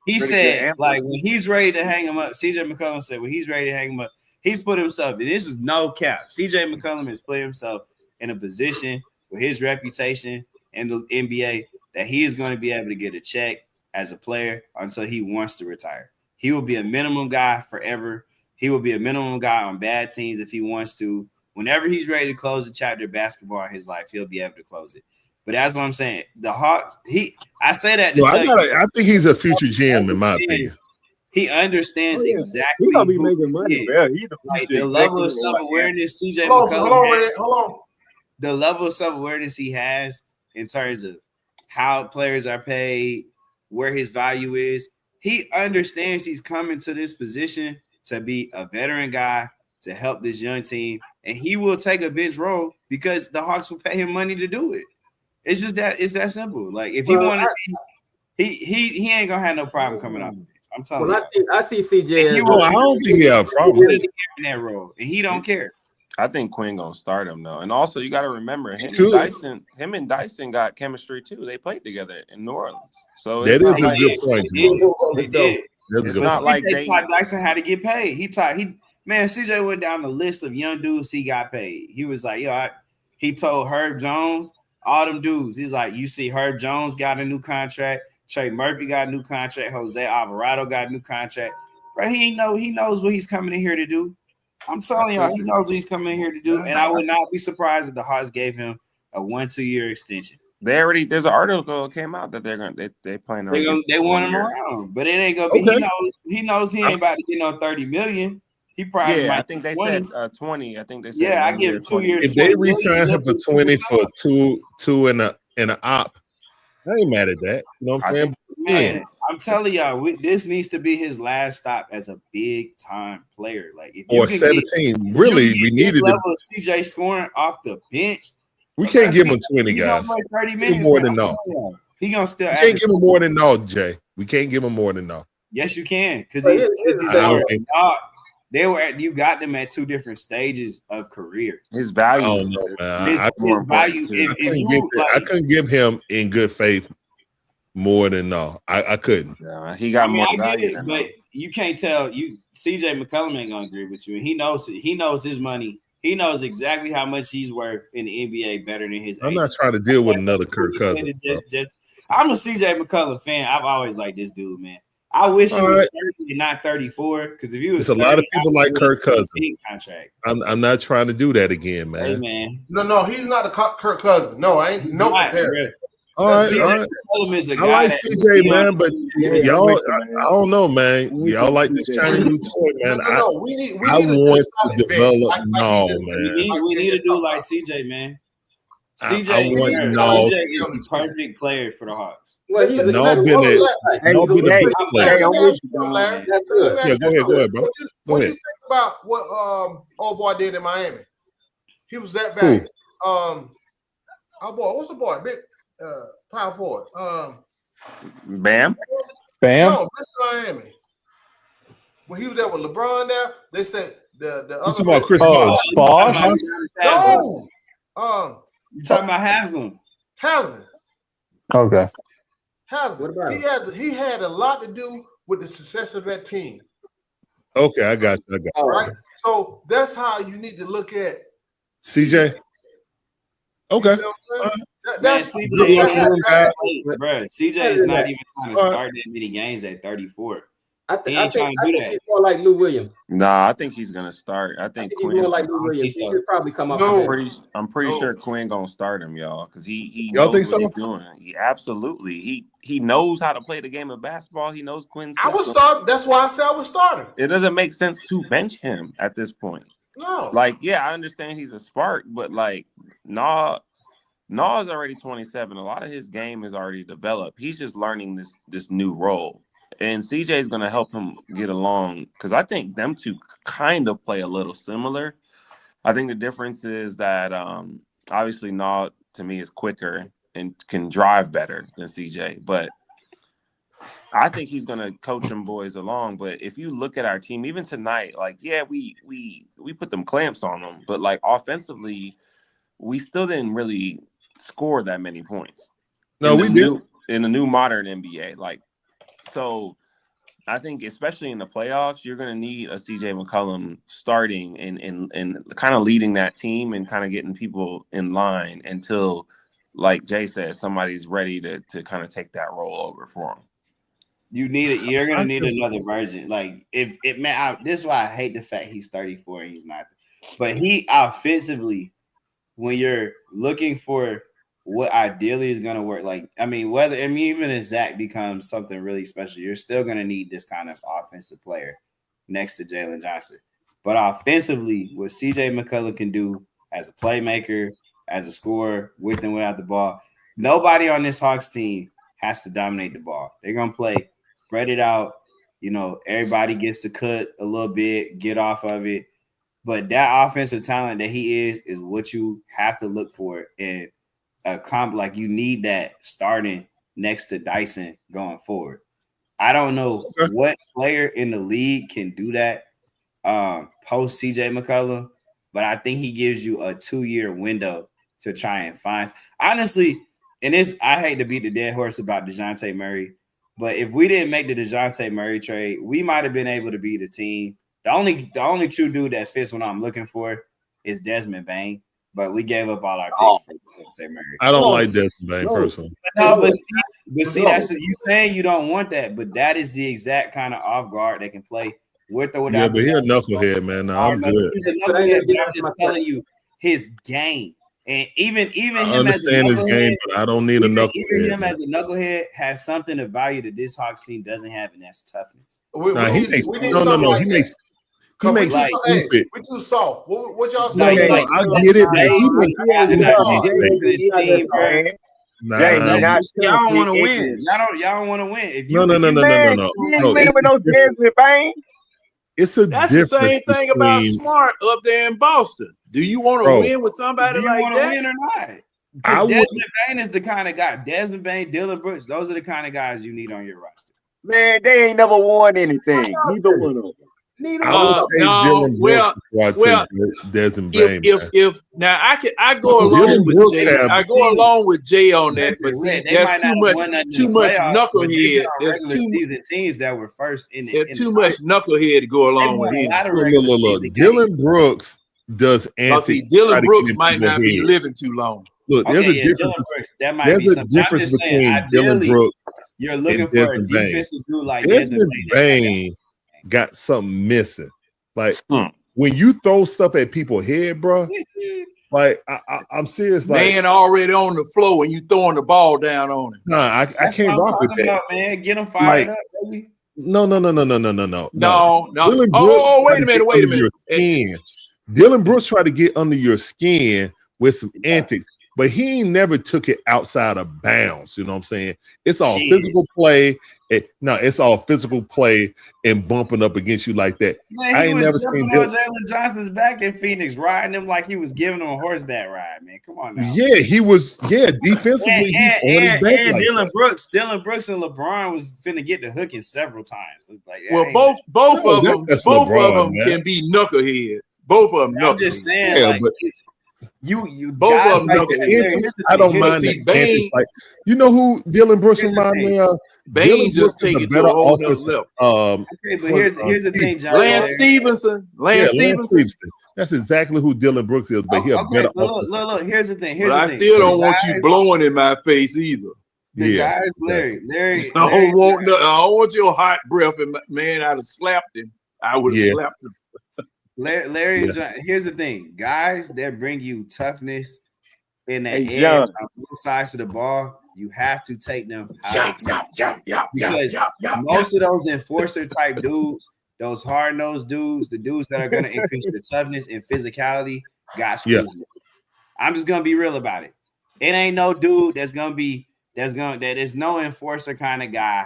He said, like, when he's ready to hang him up, CJ McCollum said, when he's ready to hang him up, he's put himself, and this is no cap. CJ McCollum has put himself in a position with his reputation in the NBA that he is going to be able to get a check as a player until he wants to retire. He will be a minimum guy forever. He will be a minimum guy on bad teams if he wants to. Whenever he's ready to close a chapter of basketball in his life, he'll be able to close it. But that's what I'm saying. The Hawks, I say that. I think he's a future GM in my opinion. He understands exactly. He's gonna be making money. Yeah, he's the level of self-awareness CJ Hold McCollum. on. The level of self-awareness he has in terms of how players are paid, where his value is. He understands he's coming to this position to be a veteran guy to help this young team, and he will take a bench role because the Hawks will pay him money to do it. It's just that it's that simple. Like if he wanted, he ain't gonna have no problem coming out. I'm telling you. I see CJ. I don't think he have a problem in that role, and he don't care. I think Quinn gonna start him though, and also you got to remember him and Dyson got chemistry too. They played together in New Orleans, so that is a good point. They did. It's not like they taught Dyson how to get paid. CJ went down the list of young dudes he got paid. He was like, he told Herb Jones, all them dudes. He's like, you see, Herb Jones got a new contract. Trey Murphy got a new contract. Jose Alvarado got a new contract. Bro, he knows what he's coming in here to do. I'm telling y'all, he knows what he's coming in here to do. And I would not be surprised if the Hawks gave him a 1-2 year extension. There's an article that came out that they plan on. They want him around, but it ain't gonna be. Okay. He knows he ain't about to get no $30 million. He probably I think they 20. said 20. I think they said I give him 2 years. If they re-sign him for 20 for two and an op, I ain't mad at that. You know what I'm saying? Man, I'm telling y'all, this needs to be his last stop as a big time player. Like if or 17, really, we needed level of CJ scoring off the bench. We can't give him 20 guys. 30 minutes more than no. He gonna still. We can't give him more than no, Jay. We can't give him more than no. Yes, you can, because you got them at 2 different stages of career. His value. I don't know, man. I couldn't give him in good faith more than no. I couldn't. Yeah, he got more value. But you can't tell. CJ McCollum ain't gonna agree with you, and he knows his money. He knows exactly how much he's worth in the NBA better than his. I'm not trying to deal with another Kirk Cousins. I'm a CJ McCollum fan. I've always liked this dude, man. I wish he was 30 and not 34. Because if he was, there's a lot of people like Kirk Cousins. Contract. I'm not trying to do that again, man. Hey, man. No, he's not a Kirk Cousins. No, I ain't no comparison. All right. I like CJ, man, but y'all, I don't know, man. Y'all like this shiny new toy, man. No. We need I want to solid vet. develop no, man. We need to do like CJ, man. CJ, I want CJ is the perfect player for the Hawks. Well, he's Hey, I'm with you, Go ahead, bro. What do you think about what old boy did in Miami? He was that bad. Our boy, what's the boy? Big power forward. Bam. No, that's Miami. When he was there with LeBron there, they said the other. You talking about Chris Bosh? No. You talking about Haslam? Haslam. Okay. Haslam. He had a lot to do with the success of that team. Okay, I got you. All right. So that's how you need to look at CJ. Okay. That's CJ is not even trying to start that many games at 34. I think he's more like Lou Williams. Nah, I think he's gonna start. I think he's more like Lou Williams. He should probably come up. I'm pretty sure Quinn gonna start him, y'all, because he y'all knows think what he's doing. Absolutely. He knows how to play the game of basketball. He knows Quinn's system. I would start. That's why I said I would start him. It doesn't make sense to bench him at this point. No. Like, yeah, I understand he's a spark, but like, Nas is already 27. A lot of his game is already developed. He's just learning this new role. And CJ is going to help him get along because I think them two kind of play a little similar. I think the difference is that obviously Nas to me is quicker and can drive better than CJ, but I think he's going to coach them boys along. But if you look at our team, even tonight, like, yeah, we put them clamps on them, but like offensively, we still didn't really score that many points. No, we did in the new modern NBA. Like, so I think especially in the playoffs, you're going to need a CJ McCollum starting and kind of leading that team and kind of getting people in line until, like Jay said, somebody's ready to kind of take that role over for him. You're going to need another version. Like this is why I hate the fact he's 34 and he's not. But he offensively, when you're looking for what ideally is going to work, even if Zach becomes something really special, you're still going to need this kind of offensive player next to Jalen Johnson. But offensively, what CJ McCollum can do as a playmaker, as a scorer, with and without the ball, nobody on this Hawks team has to dominate the ball. They're going to play, spread it out. Everybody gets to cut a little bit, get off of it. But that offensive talent that he is what you have to look for. And you need that starting next to Dyson going forward. I don't know what player in the league can do that post CJ McCollum, but I think he gives you a 2-year window to try and find. Honestly, I hate to beat the dead horse about DeJounte Murray, but if we didn't make the DeJounte Murray trade, we might have been able to beat the team. The only true dude that fits what I'm looking for is Desmond Bane. But we gave up all our picks for DeJounte Murray. I don't like Desmond Bane personally. No, but see, that's you saying you don't want that, but that is the exact kind of off guard that can play with or without. Yeah, but he's a knucklehead, man. No, I'm good. He's a knucklehead, but I'm just telling you his game, and even him. I understand his game, but I don't need a knucklehead. Even him as a knucklehead has something of value that this Hawks team doesn't have, and that's toughness. He makes stupid. We too soft. What y'all say? I get it, but he makes y'all don't want to win. Y'all don't want to win. If no. It's the same thing about Smart up there in Boston. Do you want to win with somebody like that? Win or not? Because Desmond Bane is the kind of guy. Desmond Bane, Dylan Brooks, those are the kind of guys you need on your roster. Man, they ain't never won anything. Neither one of them. Desmond Bane. If now I go along with Jay. I go along with Jay on that, but see, there's too much knucklehead. There's the teams that were first in the. There's too much knucklehead to go along with him. Look. Dylan Brooks does antics. Dylan Brooks might not be living too long. Look, there's a difference. There's a difference between Dylan Brooks. You're looking for a defensive dude like Desmond Bane. Got something missing. Like when you throw stuff at people's head, bro, Like I'm serious. Like man already on the floor and you throwing the ball down on him. Nah, I can't rock with that. About, man. Get him fired up, baby. No. No. Dylan Oh, wait a minute. Your skin. Dylan Brooks tried to get under your skin with some antics, but he never took it outside of bounds. You know what I'm saying? It's all physical play. It's all physical play and bumping up against you like that. Man, I ain't never seen Jalen Johnson's back in Phoenix, riding him like he was giving him a horseback ride. Man, come on now. Yeah, he was. Yeah, defensively, he's on his back. And like Dylan Brooks and LeBron was finna get the hooking several times. It's like, well, both of them can be knuckleheads. Both of them. I'm just saying, yeah, like, but you both guys of them. like I don't mind the antics. Like, you know who Dylan Brooks reminds me of? Bain just take it to a whole nother level. Okay, but here's the thing, John. Lance Stevenson. That's exactly who Dylan Brooks is, but he's a better offensive. Look, here's the thing. But I still don't want you blowing in my face either. The guys, Larry. I don't want your hot breath. Man, I'd have slapped him. I would have slapped him. Larry and John, here's the thing. Guys that bring you toughness in the edge on both sides of the ball, you have to take them out. Because most of those enforcer type dudes, those hard-nosed dudes, the dudes that are going to increase the toughness and physicality, got screwed. I'm just going to be real about it. It ain't no dude that is no enforcer kind of guy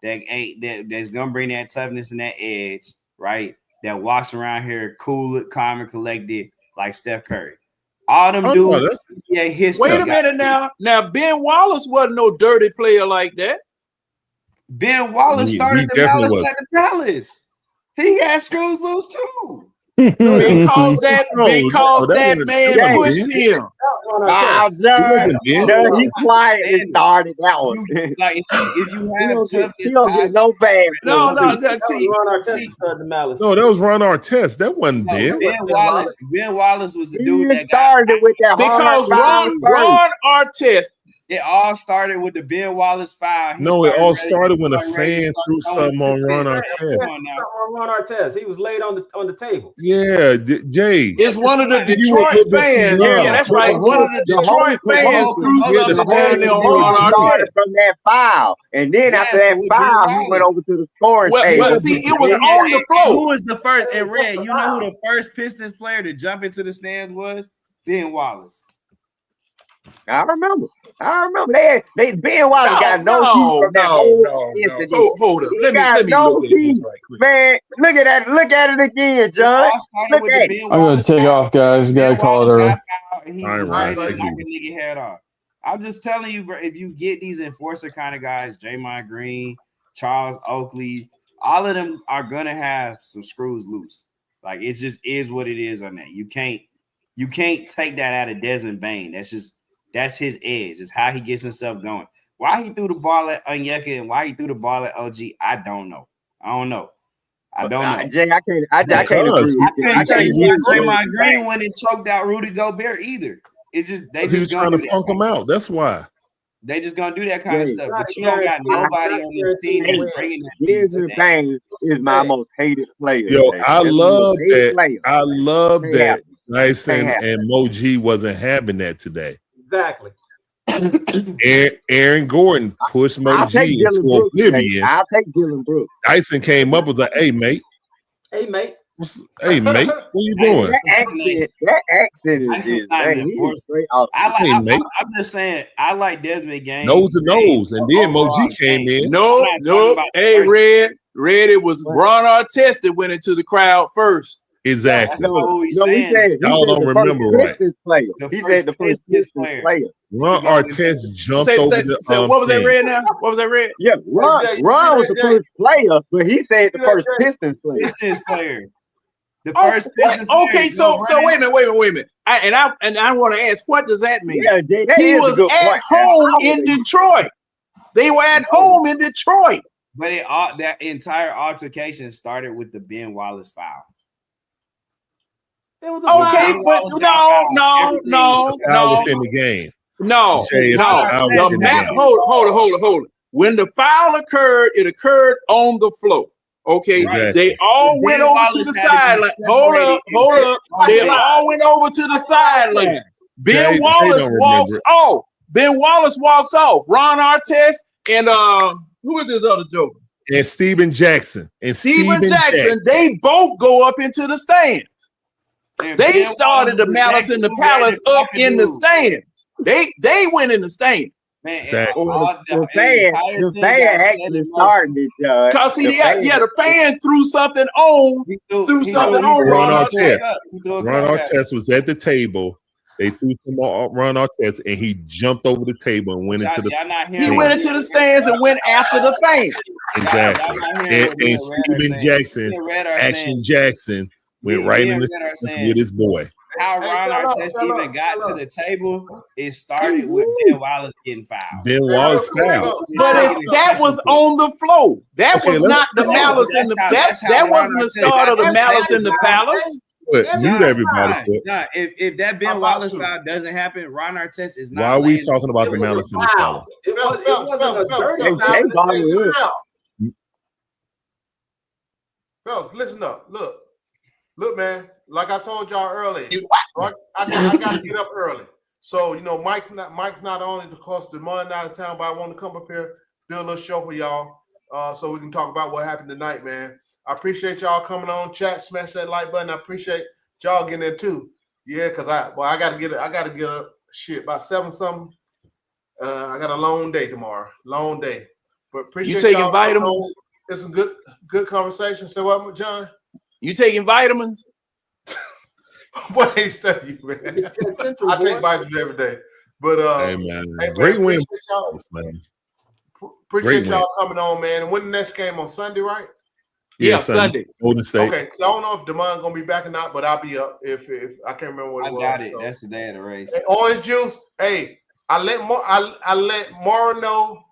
that's going to bring that toughness and that edge, right? That walks around here cool, calm, and collected like Steph Curry. All them dudes, Wait a minute now. Now, Ben Wallace wasn't no dirty player like that. Ben Wallace started the Palace at the Palace. He got screws loose too. Because that man pushed him. He quiet and started that one. Like if you have toughness, he don't get no bad. No, that was Ron Artest. That wasn't Ben. Ben Wallace was the dude that started with that. Because Ron Artest. It all started with the Ben Wallace foul. It all started when a fan threw something on Ron Artest. He was laid on the table. Yeah, Jay. It's one of the Detroit fans. Yeah, that's right. One of the Detroit fans threw something on Ron Artest. From that foul. And then after that foul, he went over to the scoring table. Well, see, it was on the floor. Who was the first? And Red, you know who the first Pistons player to jump into the stands was? Ben Wallace. I remember. They Ben Wallace got no key from that whole incident. Hold up. Let me look at this right quick. Man, look at that. Look at it again, John. Look at it. I'm gonna take off, guys. Gotta call it early. I'm just telling you, bro, if you get these enforcer kind of guys, Draymond Green, Charles Oakley, all of them are gonna have some screws loose. Like it just is what it is on that. You can't take that out of Desmond Bain. That's his edge. It's how he gets himself going. Why he threw the ball at Onyeka and why he threw the ball at OG, I don't know. Jay, I can't agree. I can't tell you why Draymond Green went and choked out Rudy Gobert either. It's just he was trying to punk him out. That's why. They just gonna do that kind of stuff. But you don't got nobody on your team that's bringing that. Desmond Bain is my most hated player. I love that. I love that Dyson and Moji wasn't having that today. Exactly. Aaron Gordon pushed Moji into oblivion. I'll take Dylan Brooks. Dyson came up and was like, "Hey, mate. Hey, mate. Hey, mate. What you doing?" That accent is I'm just saying, I like Desmond Game. Nose to nose, and then Moji came in. No. Hey, Red, it was Ron Artest that went into the crowd first. Exactly. He said y'all don't remember right. He said the first Pistons player. Ron Artest jumped over the what was that, Red now? What was that, Red? Yeah, Ron was the first player, but he said the first Pistons player. Pistons player. The first Pistons player. Okay, so wait a minute. I want to ask, what does that mean? Yeah, he was at home in Detroit. They were at home in Detroit. But that entire altercation started with the Ben Wallace foul. Okay, but no. Within the game. No. Hold it. When the foul occurred, it occurred on the floor. Okay, Exactly. they all went Ben over Wallace to the had to be sideline. Hold up. separated. They all went over to the sideline. Ben They Wallace don't walks remember. off. Ben Wallace walks off. Ron Artest and who is this other joker? And Steven Jackson. Steven Jackson. They both go up into the stands. And They Ben started the Wallace Malice in the exactly who Palace ran up in the stands. They went in the stand. Man, Exactly. The fan actually started it, Judge. Cause see, the fan threw something on, Ron Ron Artest. Artest. Ron Artest was at the table. They threw some more Ron Artest, and he jumped over the table and went into the. He went into the stands and went after the fan. Exactly. And Steven Jackson, Action Jackson, went right in the stands with his boy. How Ron Artest even got to the table, it started with Ben Wallace getting fouled. Ben Wallace fouled. But that was on the floor. That was not the Malice in the that wasn't the start of the Malice in the Palace. Mute everybody. Nah, if that Ben Wallace foul doesn't happen, Ron Artest is not. Why are we talking about the Malice in the Palace? It wasn't a dirty foul. Fellas, listen up. Look, man. Like I told y'all earlier, I got to get up early. So Mike's not only because the money out of town, but I want to come up here, do a little show for y'all, so we can talk about what happened tonight, man. I appreciate y'all coming on, chat, smash that like button. I appreciate y'all getting in too. Yeah, cause I gotta get up about 7 something. I got a long day tomorrow, long day. But appreciate you taking y'all vitamins. It's a good conversation. So what, John? You taking vitamins? What ain't stuff you, man? I take vitamins every day. But hey man, great win. Appreciate y'all coming on, man. And when the next game on Sunday, right? Yeah, Sunday. Golden State. Okay, so I don't know if Demond gonna be back or not, but I'll be up if I can't remember what it was. I got it. So. That's the day of the race. Hey, orange juice. Hey, I let Mara know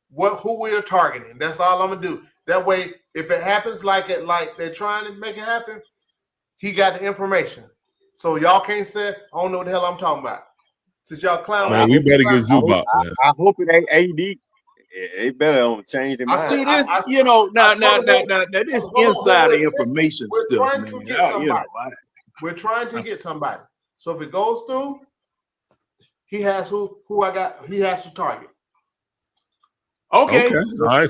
who we are targeting. That's all I'm gonna do. That way, if it happens like they're trying to make it happen, he got the information. So y'all can't say I don't know what the hell I'm talking about. Since y'all clown, man, we better get Zubac. I hope it ain't AD. It better change their mind. I see this, now this insider information stuff, man. We're trying to get somebody. So if it goes through, he has who I got. He has to target. Okay. All right.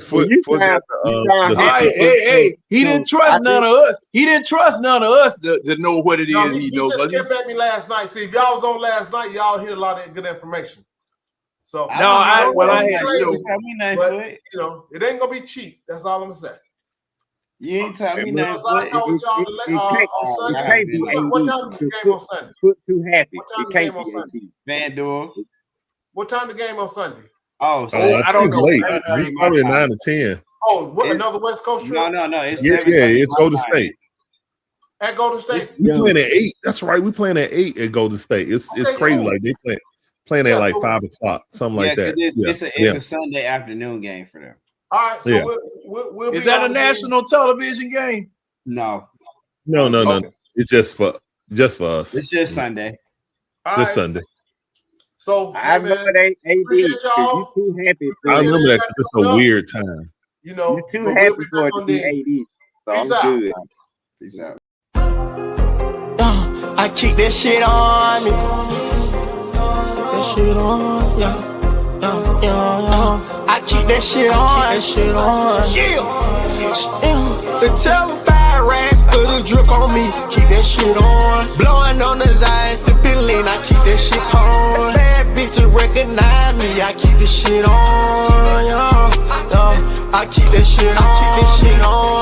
Hey, he didn't trust none of us. He didn't trust none of us to know what it is. He just came at me last night. See, if y'all was on last night, y'all hear a lot of good information. So I had show. But it ain't gonna be cheap. That's all I'm gonna say. You ain't telling me nothing. I told y'all on Sunday. What time is the game on Sunday? Too happy. What time the game on Sunday? Vandor. What time the game on Sunday? Oh, I don't know. Late. It's probably 9 to 10. Oh, what, another West Coast trip? No. It's it's Golden State. At Golden State? We playing at 8. That's right. We playing at 8 at Golden State. It's crazy. Cool. Like they playing at like 5 o'clock, something like that. It's a Sunday afternoon game for them. All right. So we'll is that a national television game? No. Okay. It's just for us. It's just Sunday. Just Sunday. So I know it ain't AD. You too happy. I remember that because it's a weird time. You know, you're too happy for it to be AD. So I'm good. Peace out. I keep that shit on me. That shit on, yeah. I keep that shit on. Yeah. The telephone racks for the drip on me. Keep that shit on. Blowing on the Zion, sipping lean. I keep that shit on. Bad bitches recognize me. I keep this shit on. I keep that shit on.